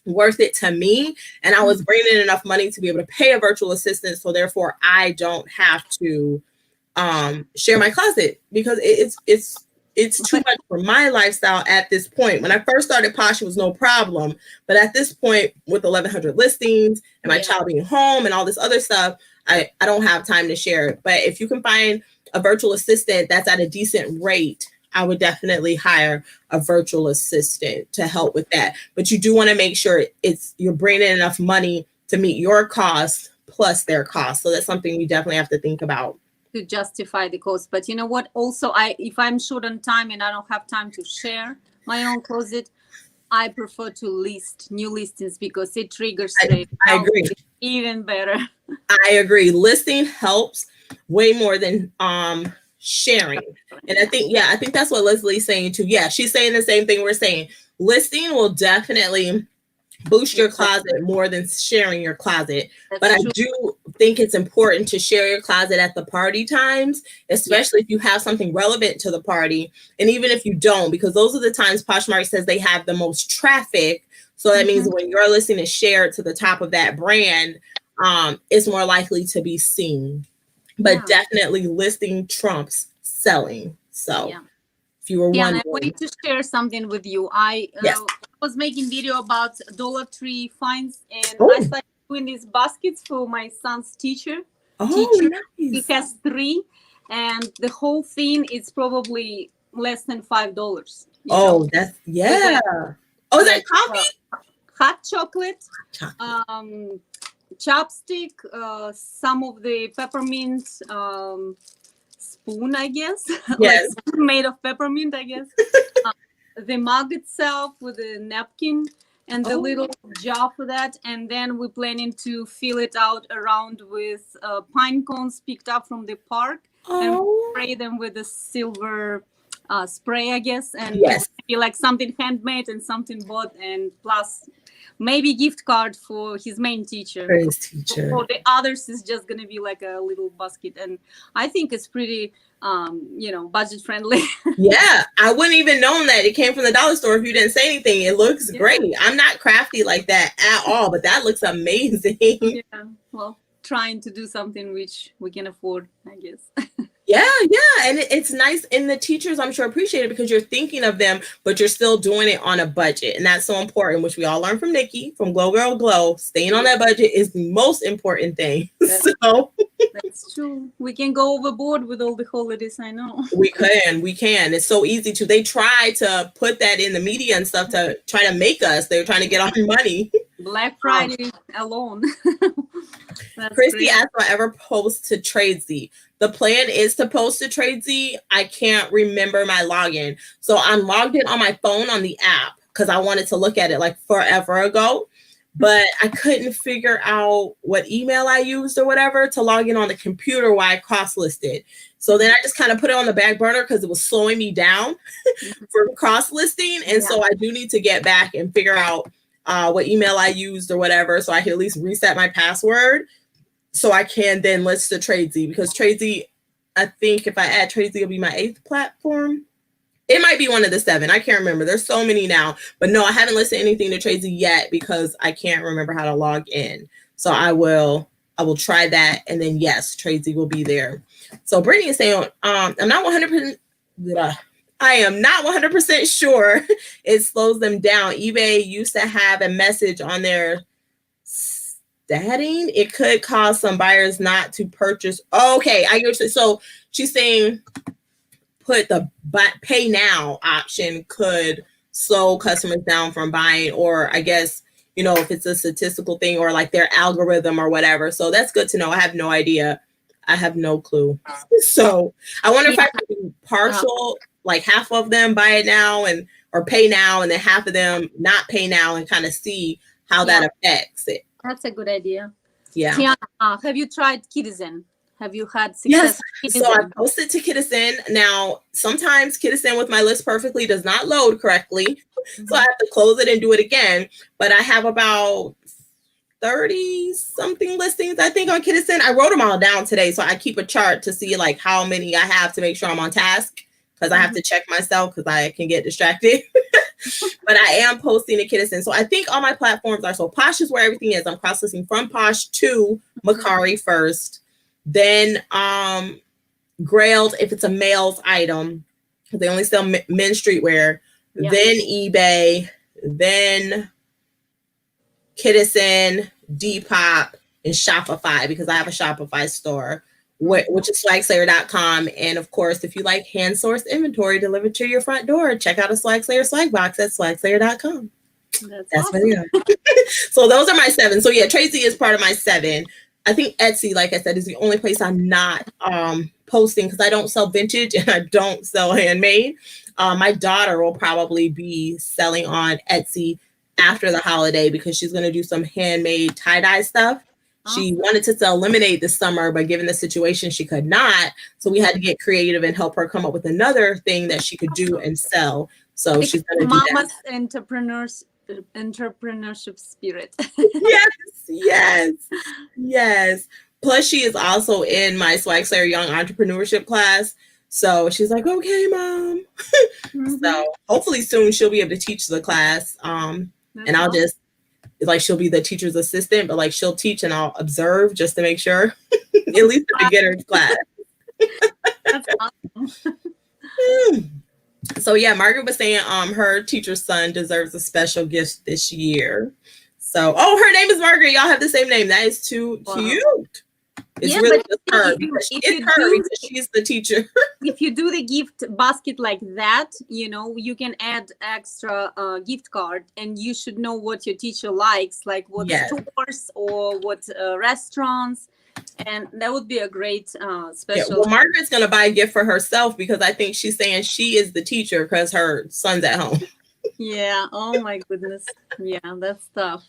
worth it to me. And I was bringing in enough money to be able to pay a virtual assistant. So therefore I don't have to share my closet because it's too much for my lifestyle at this point. When I first started Posh, it was no problem. But at this point, with 1,100 listings and my child being home and all this other stuff, I don't have time to share it. But if you can find a virtual assistant that's at a decent rate, I would definitely hire a virtual assistant to help with that. But you do want to make sure you're bringing in enough money to meet your costs plus their costs. So that's something you definitely have to think about. To justify the cost. But you know what? Also, if I'm short on time and I don't have time to share my own closet, I prefer to list new listings because it triggers I agree. Even better. I agree. Listing helps way more than sharing. And I think that's what Leslie's saying too. Yeah, she's saying the same thing we're saying. Listing will definitely boost your closet more than sharing your closet. But I do think it's important to share your closet at the party times, especially if you have something relevant to the party. And even if you don't, because those are the times Poshmark says they have the most traffic. So that means when your listing is shared to the top of that brand, it's more likely to be seen. But definitely listing trumps selling. So if you were wondering. I wanted to share something with you. I was making video about Dollar Tree finds, and I started doing these baskets for my son's teacher. Nice. He has 3, and the whole thing is probably less than $5. That's Oh, is that coffee? Hot chocolate. Chopstick, some of the peppermint spoon, I guess. Yes. Like spoon made of peppermint, I guess. The mug itself with a napkin and the little jar for that. And then we're planning to fill it out around with pine cones picked up from the park and spray them with a silver spray, I guess. And be like something handmade and something bought, and plus maybe gift card for his main teacher. For his teacher. For the others, is just going to be like a little basket. And I think it's pretty, budget friendly. Yeah, I wouldn't even known that it came from the dollar store if you didn't say anything. It looks great. I'm not crafty like that at all, but that looks amazing. Yeah, well, trying to do something which we can afford, I guess. Yeah, and it's nice, and the teachers, I'm sure, appreciate it because you're thinking of them, but you're still doing it on a budget, and that's so important, which we all learned from Nikki, from Glow Girl Glow. Staying on that budget is the most important thing. That's true. We can go overboard with all the holidays, I know. We can. It's so easy to. They try to put that in the media and stuff to try to make us. They're trying to get our money. Black Friday alone. Christy asked if I ever post to Tradesy. The plan is to post to Tradesy. I can't remember my login. So I'm logged in on my phone on the app because I wanted to look at it like forever ago. But I couldn't figure out what email I used or whatever to log in on the computer while I cross-listed. So then I just kind of put it on the back burner because it was slowing me down for cross-listing. And so I do need to get back and figure out what email I used or whatever, so I can at least reset my password so I can then list to Tradesy, because Tradesy, I think if I add Tradesy, it'll be my 8th platform. It might be one of the 7. I can't remember. There's so many now. But no, I haven't listed anything to Tradesy yet because I can't remember how to log in. So I will try that. And then, yes, Tradesy will be there. So Brittany is saying, I'm not 100%. I am not 100% sure it slows them down. eBay used to have a message on their statting. It could cause some buyers not to purchase. Okay, I get it. So she's saying put the pay now option could slow customers down from buying, or I guess, if it's a statistical thing or like their algorithm or whatever. So that's good to know. I have no idea. I have no clue. So I wonder if I could do partial, like half of them buy it now or pay now, and then half of them not pay now, and kind of see how that affects it. That's a good idea. Yeah. Tiana, have you tried Kitizen? Have you had success? Yes. So I posted to Kitizen. Now, sometimes Kitizen with my list perfectly does not load correctly. Mm-hmm. So I have to close it and do it again. But I have about 30 something listings, I think, on Kitizen. I wrote them all down today. So I keep a chart to see like how many I have to make sure I'm on task, because I have to check myself because I can get distracted. But I am posting to Kitizen. So I think all my platforms are. So Posh is where everything is. I'm cross-listing from Posh to Mercari first. Then Grailed if it's a male's item, because they only sell men's streetwear. Yeah. Then eBay. Then Kitizen, Depop, and Shopify, because I have a Shopify store, which is SwagSlayer.com. And of course, if you like hand sourced inventory delivered to your front door, check out a SwagSlayer swag box at SwagSlayer.com. That's awesome. What So those are my 7. So yeah, Tradesy is part of my 7. I think Etsy, like I said, is the only place I'm not posting, because I don't sell vintage and I don't sell handmade. My daughter will probably be selling on Etsy after the holiday because she's going to do some handmade tie-dye stuff. She wanted to sell lemonade this summer, but given the situation, she could not. So we had to get creative and help her come up with another thing that she could do and sell. So she's going to do that. Mama's entrepreneurship spirit. Yes. Plus, she is also in my SwagSlayer Young Entrepreneurship class. So she's like, okay, Mom. So hopefully soon she'll be able to teach the class. and I'll just, like, she'll be the teacher's assistant, but like she'll teach and I'll observe just to make sure, at least the beginner's class. That's awesome. So yeah, Margaret was saying her teacher's son deserves a special gift this year. So her name is Margaret. Y'all have the same name. That is too cute. It's really just her because she's the teacher. If you do the gift basket like that, you can add extra gift card, and you should know what your teacher likes, like what stores or what restaurants, and that would be a great special. Yeah, well, Margaret's gonna buy a gift for herself because I think she's saying she is the teacher because her son's at home. Yeah. Oh my goodness. Yeah, that's tough.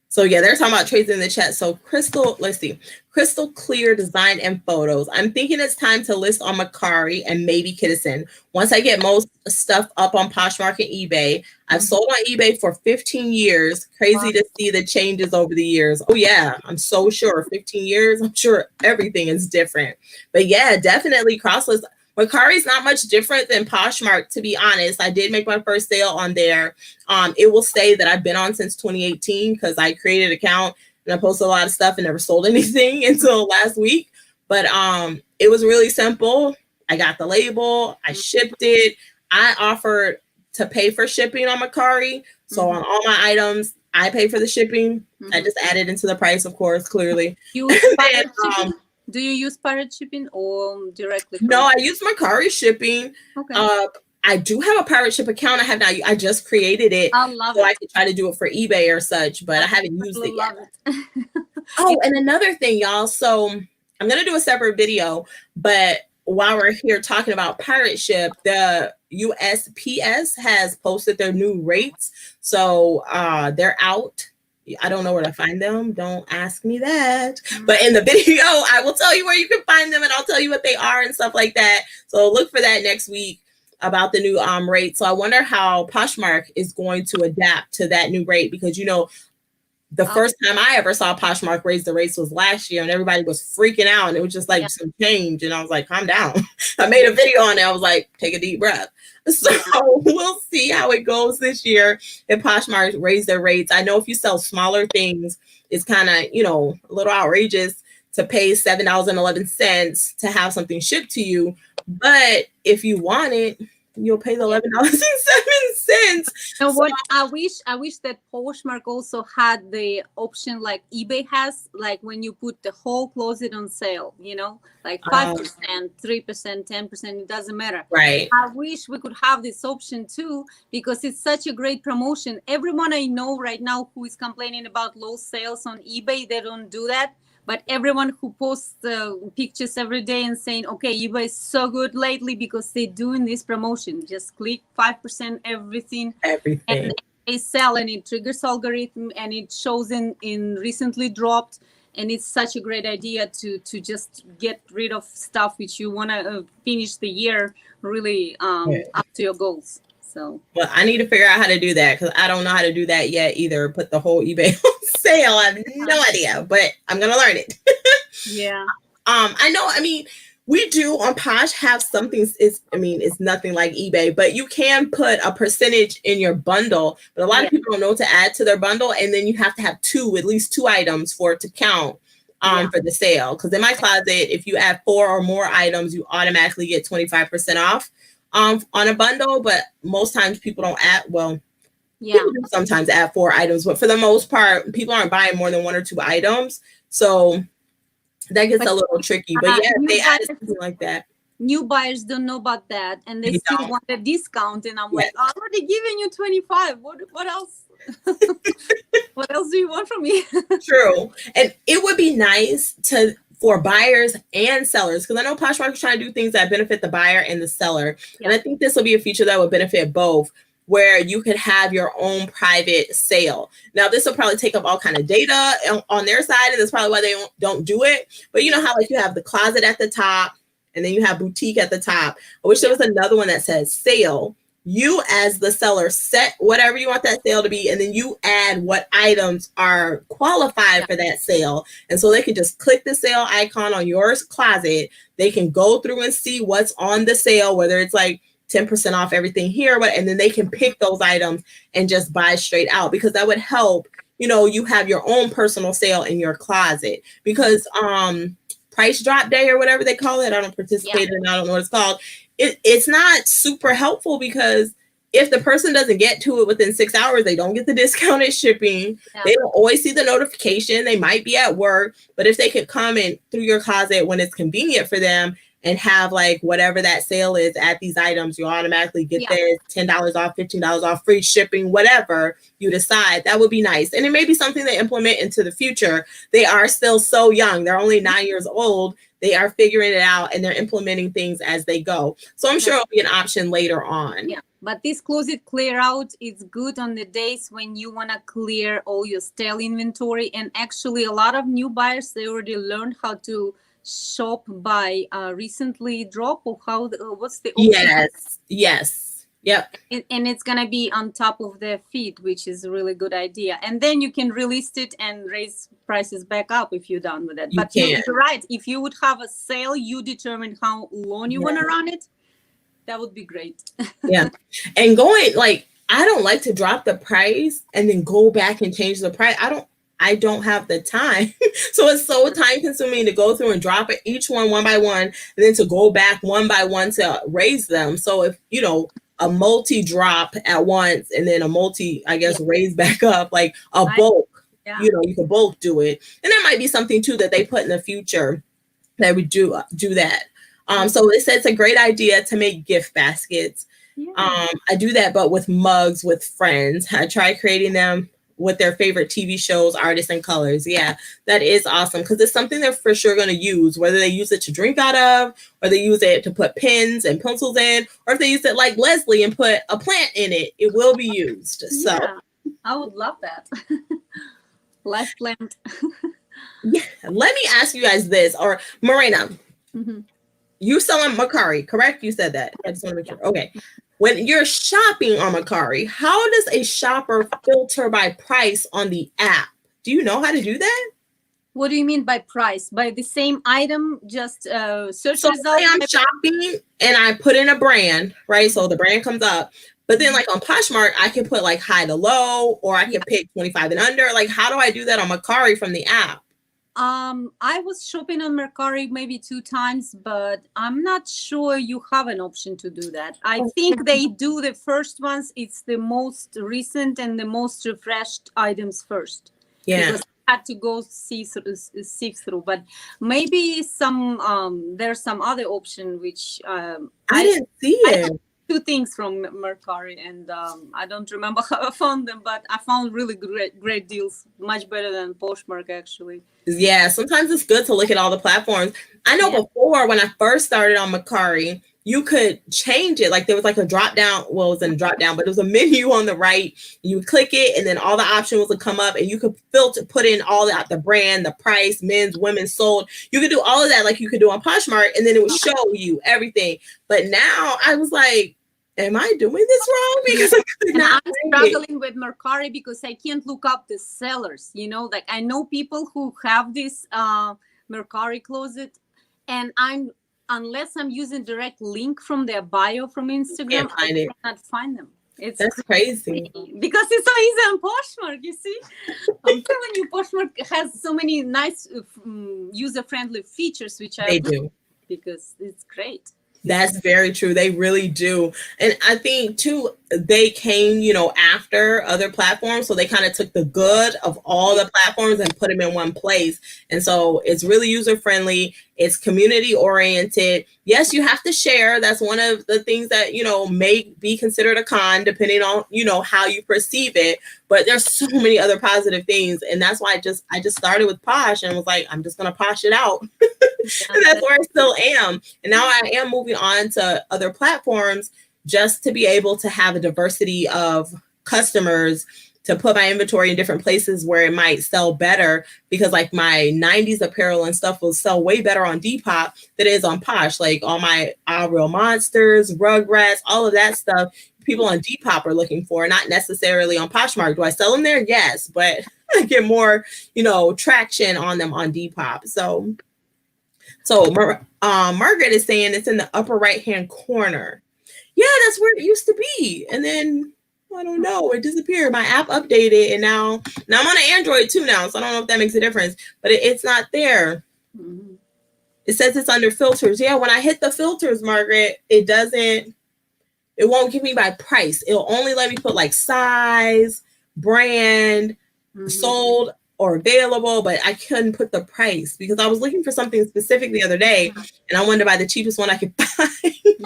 So yeah, they're talking about trades in the chat. So Crystal, let's see. Crystal Clear Design and Photos. I'm thinking it's time to list on Mercari and maybe Kittison. Once I get most stuff up on Poshmark and eBay. I've sold on eBay for 15 years. Crazy to see the changes over the years. Oh yeah, I'm so sure. 15 years, I'm sure everything is different. But yeah, definitely crosslist. Mercari's not much different than Poshmark, to be honest. I did make my first sale on there. It will say that I've been on since 2018 because I created an account and I posted a lot of stuff and never sold anything until last week. But it was really simple. I got the label. I shipped it. I offered to pay for shipping on Mercari. So on all my items, I pay for the shipping. I just added into the price, of course, clearly. Do you use pirate shipping or directly? No, I use Mercari shipping. Okay. I do have a pirate ship account. I have not. I just created it. I love so it. I could try to do it for eBay or such, but I haven't used it yet. It. And another thing, y'all. So I'm gonna do a separate video, but while we're here talking about pirate ship, the USPS has posted their new rates. So they're out. I don't know where to find them. Don't ask me that. But in the video, I will tell you where you can find them and I'll tell you what they are and stuff like that. So look for that next week about the new rate. So I wonder how Poshmark is going to adapt to that new rate because, the first time I ever saw Poshmark raise the rates was last year and everybody was freaking out and it was just like some change. And I was like, calm down. I made a video on it. I was like, take a deep breath. So we'll see how it goes this year if Poshmark raise their rates. I know if you sell smaller things, it's kind of, a little outrageous to pay $7.11 to have something shipped to you. But if you want it, you'll pay the $11.07. So what I wish that Poshmark also had the option like eBay has, like when you put the whole closet on sale, like 5%, 3%, 10%, it doesn't matter. Right. I wish we could have this option too, because it's such a great promotion. Everyone I know right now who is complaining about low sales on eBay, they don't do that. But everyone who posts pictures every day and saying, okay, eBay is so good lately because they're doing this promotion. Just click 5% everything. And they sell and it triggers algorithm and it shows in recently dropped. And it's such a great idea to just get rid of stuff which you want to finish the year really up to your goals. So, well, I need to figure out how to do that because I don't know how to do that yet either. Put the whole eBay on sale. I have no idea, but I'm gonna learn it. Yeah. I know. I mean, we do on Posh have something. It's nothing like eBay, but you can put a percentage in your bundle. But a lot of people don't know to add to their bundle, and then you have to have at least two items for it to count for the sale. Because in my closet, if you add 4 or more items, you automatically get 25% off. On a bundle, but most times people don't add. Well, people do sometimes add 4 items, but for the most part, people aren't buying more than 1 or 2 items. So that gets a little tricky. But yeah, they added something like that. New buyers don't know about that, and they still want a discount. And I'm like, I'm already giving you 25. What else? What else do you want from me? True, and it would be nice for buyers and sellers, because I know Poshmark is trying to do things that benefit the buyer and the seller. And I think this will be a feature that would benefit both, where you could have your own private sale. Now, this will probably take up all kind of data on their side, and that's probably why they don't do it. But you know how like you have the closet at the top, and then you have boutique at the top. I wish there was another one that says sale. You as the seller set whatever you want that sale to be, and then you add what items are qualified for that sale. And so they can just click the sale icon on your closet. They can go through and see what's on the sale, whether it's like 10% off everything here, but and then they can pick those items and just buy straight out, because that would help, you know, you have your own personal sale in your closet. Because price drop day or whatever they call it, I don't participate in, I don't know what it's called. It's not super helpful, because if the person doesn't get to it within 6 hours, they don't get the discounted shipping. Yeah. They don't always see the notification. They might be at work, but if they could come in through your closet when it's convenient for them and have like whatever that sale is at these items, you automatically get there, $10 off, $15 off, free shipping, whatever you decide. That would be nice. And it may be something they implement into the future. They are still so young. They're only 9 years old. They are figuring it out and they're implementing things as they go. So I'm sure it'll be an option later on. Yeah. But this closet clear out is good on the days when you want to clear all your stale inventory. And actually, a lot of new buyers, they already learned how to shop by recently drop, or how what's the option? Yes. Yep. And it's going to be on top of their feed, which is a really good idea. And then you can relist it and raise prices back up if you're done with it. But you're right. If you would have a sale, you determine how long you want to run it. That would be great. Yeah. And going, like, I don't like to drop the price and then go back and change the price. I don't have the time. So it's so time consuming to go through and drop it each one by one, and then to go back one by one to raise them. So if, you know, a multi drop at once and then a multi, I guess, raise back up, like a bulk, you know, you can bulk do it. And that might be something too that they put in the future that would do that. So it says it's a great idea to make gift baskets. I do that, but with mugs with friends. I try creating them with their favorite TV shows, artists, and colors. Yeah, that is awesome, because it's something they're for sure going to use, whether they use it to drink out of, or they use it to put pens and pencils in, or if they use it like Leslie and put a plant in it, it will be used. So I would love that. Life plant. Yeah. Let me ask you guys this, or Marina. You selling Mercari, correct? You said that. I just want to make sure. Okay. When you're shopping on Mercari, how does a shopper filter by price on the app? Do you know how to do that? What do you mean by price? By the same item, just search so results? Say I'm shopping and I put in a brand, right? So the brand comes up. But then like on Poshmark, I can put like high to low, or I can pick 25 and under. Like, how do I do that on Mercari from the app? I was shopping on Mercari maybe 2 times, but I'm not sure you have an option to do that. I think they do the first ones. It's the most recent and the most refreshed items first. Yeah. Because I had to go sift through, but maybe there's some other option which I didn't see it. 2 things from Mercari, and I don't remember how I found them, but I found really great deals, much better than Poshmark actually. Yeah, sometimes it's good to look at all the platforms. I know before, when I first started on Mercari, you could change it. Like there was like a drop down. Well, it wasn't a drop down, but it was a menu on the right. You would click it, and then all the options would come up, and you could put in all that, the brand, the price, men's, women's, sold. You could do all of that like you could do on Poshmark, and then it would show you everything. But now I was like, am I doing this wrong? Because I'm struggling with Mercari because I can't look up the sellers. You know, like I know people who have this Mercari closet, and unless I'm using direct link from their bio from Instagram, I cannot find them. That's crazy. Because it's so easy on Poshmark, you see. I'm telling you, Poshmark has so many nice user-friendly features, which I do, because it's great. That's very true. They really do. And I think too, they came, you know, after other platforms. So they kind of took the good of all the platforms and put them in one place. And so it's really user friendly. It's community oriented. Yes, you have to share. That's one of the things that, you know, may be considered a con depending on, you know, how you perceive it. But there's so many other positive things. And that's why I just started with Posh and was like, I'm just going to Posh it out. And that's where I still am. And now I am moving on to other platforms just to be able to have a diversity of customers, to put my inventory in different places where it might sell better, because like my 90s apparel and stuff will sell way better on Depop than it is on Posh. Like all my Real Monsters, Rugrats, all of that stuff, people on Depop are looking for, not necessarily on Poshmark. Do I sell them there? Yes, but I get more, you know, traction on them on Depop. So Margaret is saying it's in the upper right-hand corner. Yeah, that's where it used to be. And then I don't know, it disappeared. My app updated, and now I'm on an Android too now, so I don't know if that makes a difference. But it's not there. Mm-hmm. It says it's under filters. Yeah, when I hit the filters, Margaret, it won't give me by price. It'll only let me put like size, brand, sold, or available, but I couldn't put the price because I was looking for something specific the other day, and I wanted to buy the cheapest one I could find.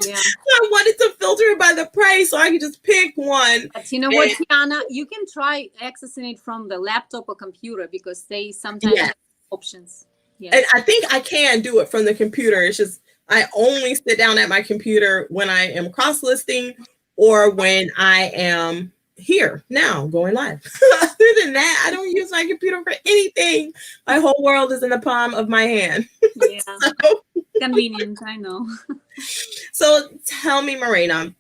Yeah. I wanted to filter it by the price so I could just pick one. But you know what, Tiana? You can try accessing it from the laptop or computer because they sometimes have options. Yeah. And I think I can do it from the computer. It's just I only sit down at my computer when I am cross-listing or when I am here now going live. Other than that, I don't use my computer for anything. My whole world is in the palm of my hand. Yeah. So convenient, I know. So tell me, Morena,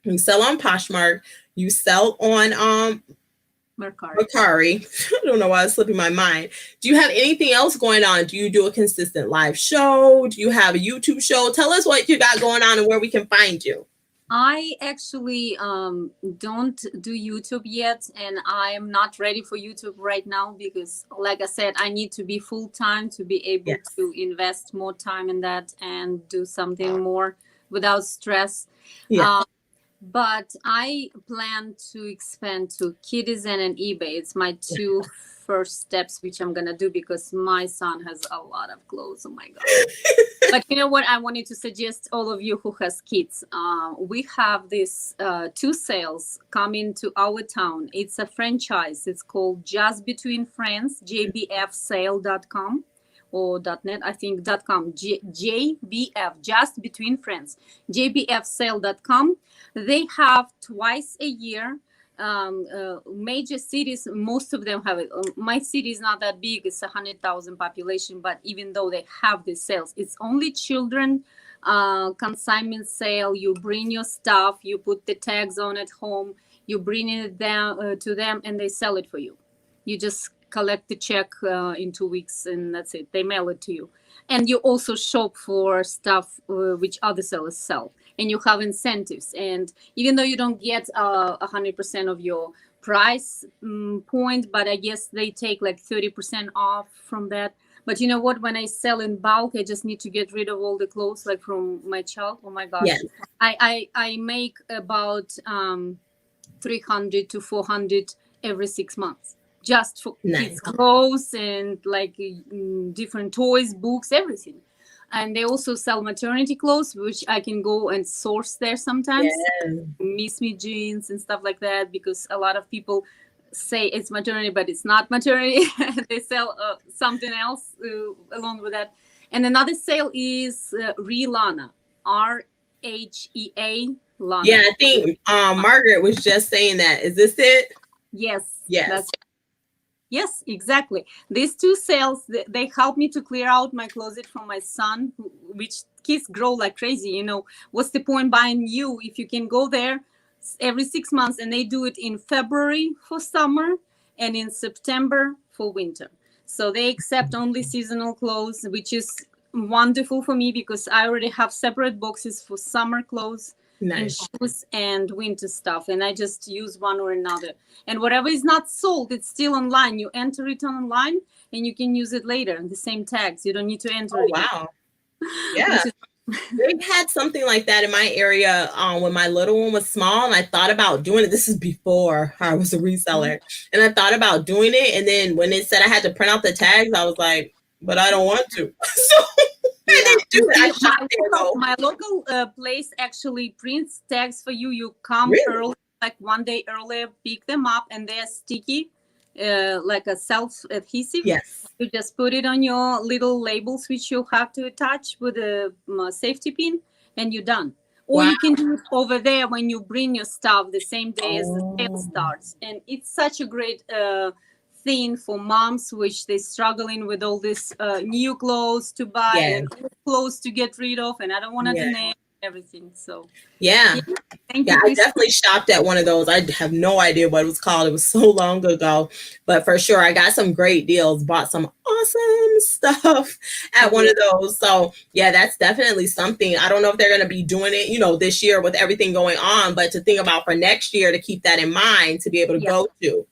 you sell on Poshmark, you sell on Mercari. I don't know why it's slipping my mind. Do you have anything else going on? Do you do a consistent live show? Do you have a YouTube show? Tell us what you got going on and where we can find you. I actually don't do YouTube yet, and I'm not ready for YouTube right now because, like I said, I need to be full-time to be able to invest more time in that and do something more without stress. But I plan to expand to Kidizen and eBay. It's my two first steps, which I'm going to do because my son has a lot of clothes. Oh, my God. But you know what? I wanted to suggest all of you who has kids. We have this 2 sales coming to our town. It's a franchise. It's called Just Between Friends, jbfsale.com. or .net, I think .com, JBF, Just Between Friends, jbfsale.com. They have twice a year, major cities, most of them have it. My city is not that big, it's 100,000 population, but even though they have the sales, it's only children consignment sale. You bring your stuff, you put the tags on at home, you bring it down to them, and they sell it for you. You just collect the check in 2 weeks, and that's it. They mail it to you. And you also shop for stuff which other sellers sell. And you have incentives. And even though you don't get 100% of your price point, but I guess they take like 30% off from that. But you know what? When I sell in bulk, I just need to get rid of all the clothes, like from my child. Oh my gosh. Yes. I make about 300 to 400 every 6 months. Just for kids' clothes and like different toys, books, everything. And they also sell maternity clothes, which I can go and source there sometimes. Miss Me jeans and stuff like that, because a lot of people say it's maternity, but it's not maternity. They sell something else along with that. And another sale is Relana, RHEA Lana. Yeah, I think Margaret was just saying that. Is this it? Yes. Yes. Yes, exactly. These 2 sales, they help me to clear out my closet from my son, which kids grow like crazy. You know, what's the point buying new if you can go there every 6 months? And they do it in February for summer and in September for winter. So they accept only seasonal clothes, which is wonderful for me because I already have separate boxes for summer clothes. And shoes and winter stuff, and I just use one or another. And whatever is not sold, it's still online. You enter it online and you can use it later. The same tags, you don't need to enter it. Wow. Yeah. They've had something like that in my area when my little one was small, and I thought about doing it. This is before I was a reseller. And I thought about doing it, and then when it said I had to print out the tags, I was like, but I don't want to. So I didn't do it. My local place actually prints tags for you. You come early, like 1 day earlier, pick them up, and they're sticky, like a self-adhesive. Yes. You just put it on your little labels, which you have to attach with a safety pin, and you're done. Or you can do it over there when you bring your stuff the same day as the sale starts. And it's such a great thing for moms, which they're struggling with all this new clothes to buy and clothes to get rid of, and I don't want to donate everything. So Thank Yeah, you, I Chris. definitely shopped at one of those. I have no idea what it was called. It was so long ago, but for sure, I got some great deals, bought some awesome stuff at one of those. So yeah, that's definitely something. I don't know if they're going to be doing it, this year with everything going on, but to think about for next year, to keep that in mind, to be able to go to.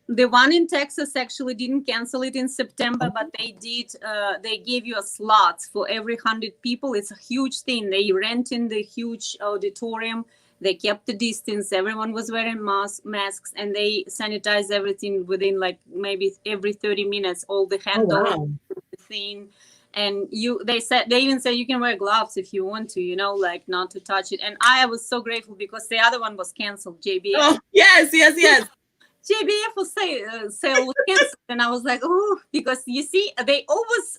The one in Texas actually didn't cancel it in September, but they did. They gave you a slot for every 100 people. It's a huge thing. They rent in the huge auditorium. They kept the distance. Everyone was wearing masks, and they sanitized everything within like maybe every 30 minutes. All the hand thing, and they even said you can wear gloves if you want to, like not to touch it. And I was so grateful because the other one was canceled. JBF. Oh, yes. JBF was sale was canceled, and I was like, oh, because you see, they always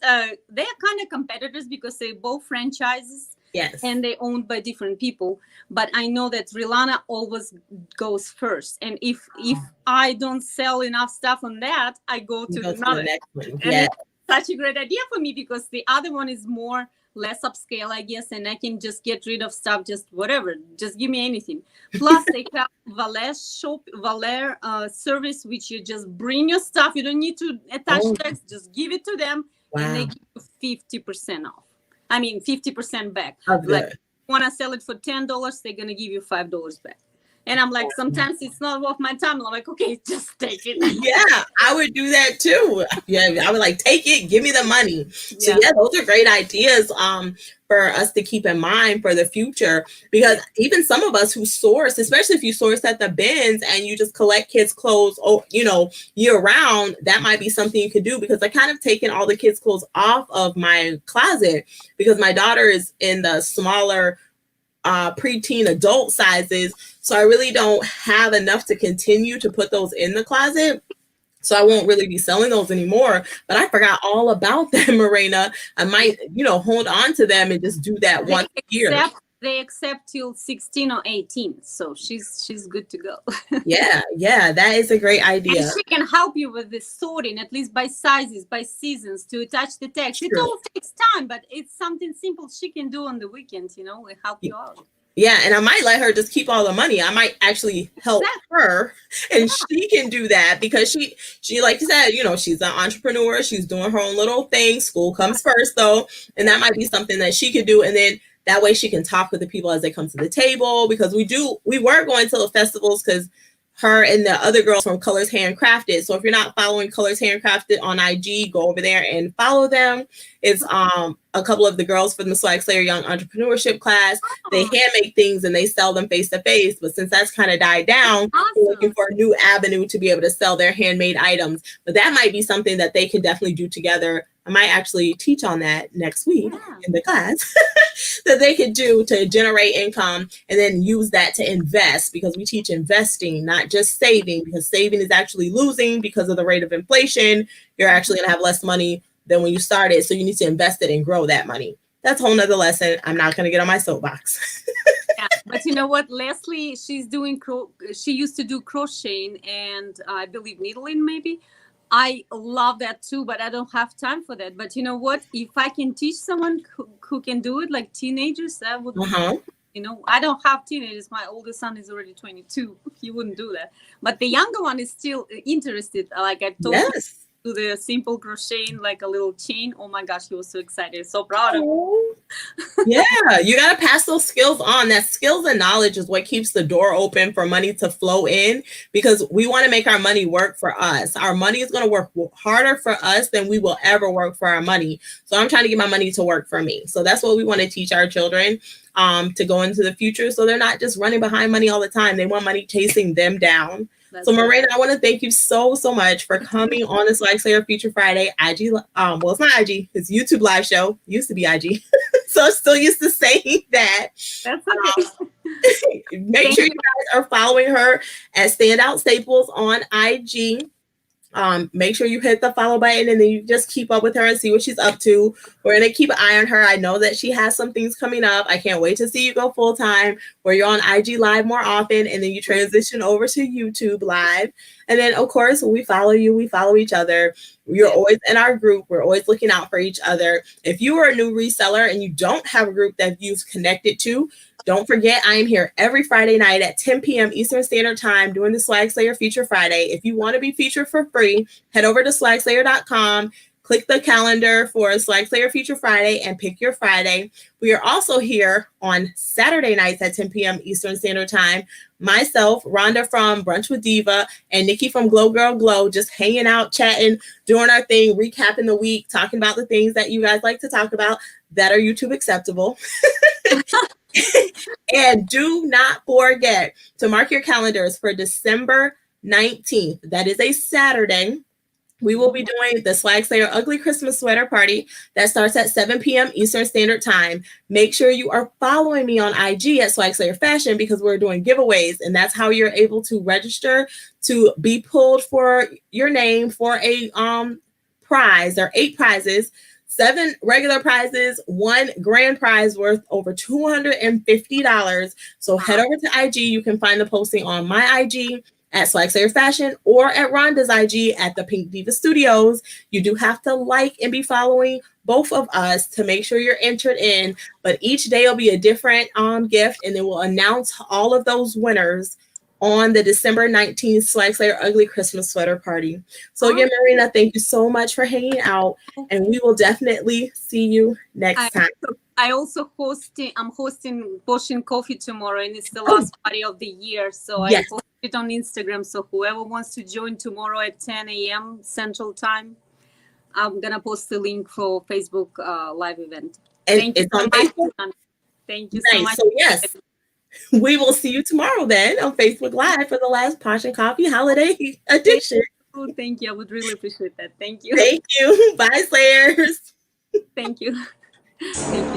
they're kind of competitors because they both franchises. Yes. And they owned by different people. But I know that Rilana always goes first. And if I don't sell enough stuff on that, I go to another. The next one. And it's such a great idea for me because the other one is less upscale, I guess, and I can just get rid of stuff, just whatever, just give me anything. Plus, they have Valer service, which you just bring your stuff. You don't need to attach tags, just give it to them, and they give you 50% off. I mean, 50% back. Like, if you want to sell it for $10, they're going to give you $5 back. And I'm like, sometimes it's not worth my time. I'm like, okay, just take it. Yeah, I would do that too. Yeah, I would like, take it, give me the money. So yeah, those are great ideas for us to keep in mind for the future, because even some of us who source, especially if you source at the bins and you just collect kids' clothes, year round, that might be something you could do, because I kind of taken all the kids' clothes off of my closet because my daughter is in the smaller preteen adult sizes. So I really don't have enough to continue to put those in the closet. So I won't really be selling those anymore. But I forgot all about them, Morena. I might, hold on to them and just do that once a year. They accept till 16 or 18. So she's good to go. Yeah, that is a great idea. And she can help you with the sorting, at least by sizes, by seasons, to attach the text. It all takes time, but it's something simple she can do on the weekends, and help you out. Yeah, and I might let her just keep all the money. I might actually help her, and she can do that because she like you said, she's an entrepreneur. She's doing her own little thing. School comes first, though, and that might be something that she could do. And then that way she can talk with the people as they come to the table, because we were going to the festivals because her and the other girls from Colors Handcrafted. So if you're not following Colors Handcrafted on IG, go over there and follow them. It's a couple of the girls from the SwagSlayer Young Entrepreneurship class. They hand make things and they sell them face to face. But since that's kind of died down, they're looking for a new avenue to be able to sell their handmade items. But that might be something that they can definitely do together. I might actually teach on that next week in the class that they could do to generate income and then use that to invest, because we teach investing, not just saving, because saving is actually losing because of the rate of inflation. You're actually going to have less money than when you started. So you need to invest it and grow that money. That's a whole nother lesson. I'm not going to get on my soapbox. Yeah, but you know what, Leslie, she used to do crocheting and I believe needling maybe. I love that too, but I don't have time for that. But you know what? If I can teach someone who can do it, like teenagers, that would be, I don't have teenagers. My oldest son is already 22. He wouldn't do that. But the younger one is still interested. Like I told him to do the simple crocheting, like a little chain. Oh my gosh, he was so excited. So proud of him. Yeah, you got to pass those skills on. That skills and knowledge is what keeps the door open for money to flow in, because we want to make our money work for us. Our money is going to work harder for us than we will ever work for our money. So I'm trying to get my money to work for me. So that's what we want to teach our children to go into the future. So they're not just running behind money all the time. They want money chasing them down. So Morena, I want to thank you so much for coming on the SwagSlayer Feature Friday IG. Well, it's not IG, it's YouTube live show. Used to be IG, so I'm still used to saying that. That's okay. Make sure you guys are following her at Standout Staples on IG. Make sure you hit the follow button and then you just keep up with her and see what she's up to. We're going to keep an eye on her. I know that she has some things coming up. I can't wait to see you go full time, where you're on IG Live more often and then you transition over to YouTube Live. And then, of course, when we follow you, we follow each other. You're always in our group. We're always looking out for each other. If you are a new reseller and you don't have a group that you've connected to, Don't forget, I am here every Friday night at 10 p.m. Eastern Standard Time doing the SwagSlayer Feature Friday. If you want to be featured for free, head over to SwagSlayer.com, click the calendar for SwagSlayer Feature Friday, and pick your Friday. We are also here on Saturday nights at 10 p.m. Eastern Standard Time. Myself, Rhonda from Brunch with Diva, and Nikki from Glow Girl Glow, just hanging out, chatting, doing our thing, recapping the week, talking about the things that you guys like to talk about that are YouTube acceptable. And do not forget to mark your calendars for December 19th. That is a Saturday. We will be doing the SwagSlayer Ugly Christmas Sweater Party that starts at 7 p.m. Eastern Standard Time. Make sure you are following me on IG at SwagSlayer Fashion because we're doing giveaways, and that's how you're able to register to be pulled for your name for a prize. There are 8 prizes. 7 regular prizes, 1 grand prize worth over $250. So head over to IG. You can find the posting on my IG at SwagSlayer Fashion or at Rhonda's IG at the Pink Diva Studios. You do have to like and be following both of us to make sure you're entered in. But each day will be a different gift, and then we'll announce all of those winners on the December 19th SwagSlayer Ugly Christmas Sweater Party. So again, Marina, thank you so much for hanging out, and we will definitely see you next time. I'm hosting Potion Coffee tomorrow, and it's the last party of the year. So I posted it on Instagram. So whoever wants to join tomorrow at 10 a.m. Central Time, I'm gonna post the link for Facebook live event. And thank you so much. Thank you so much. So yes. We will see you tomorrow then on Facebook Live for the last Potion Coffee Holiday Edition. Thank you. I would really appreciate that. Thank you. Thank you. Bye, Slayers. Thank you. Thank you.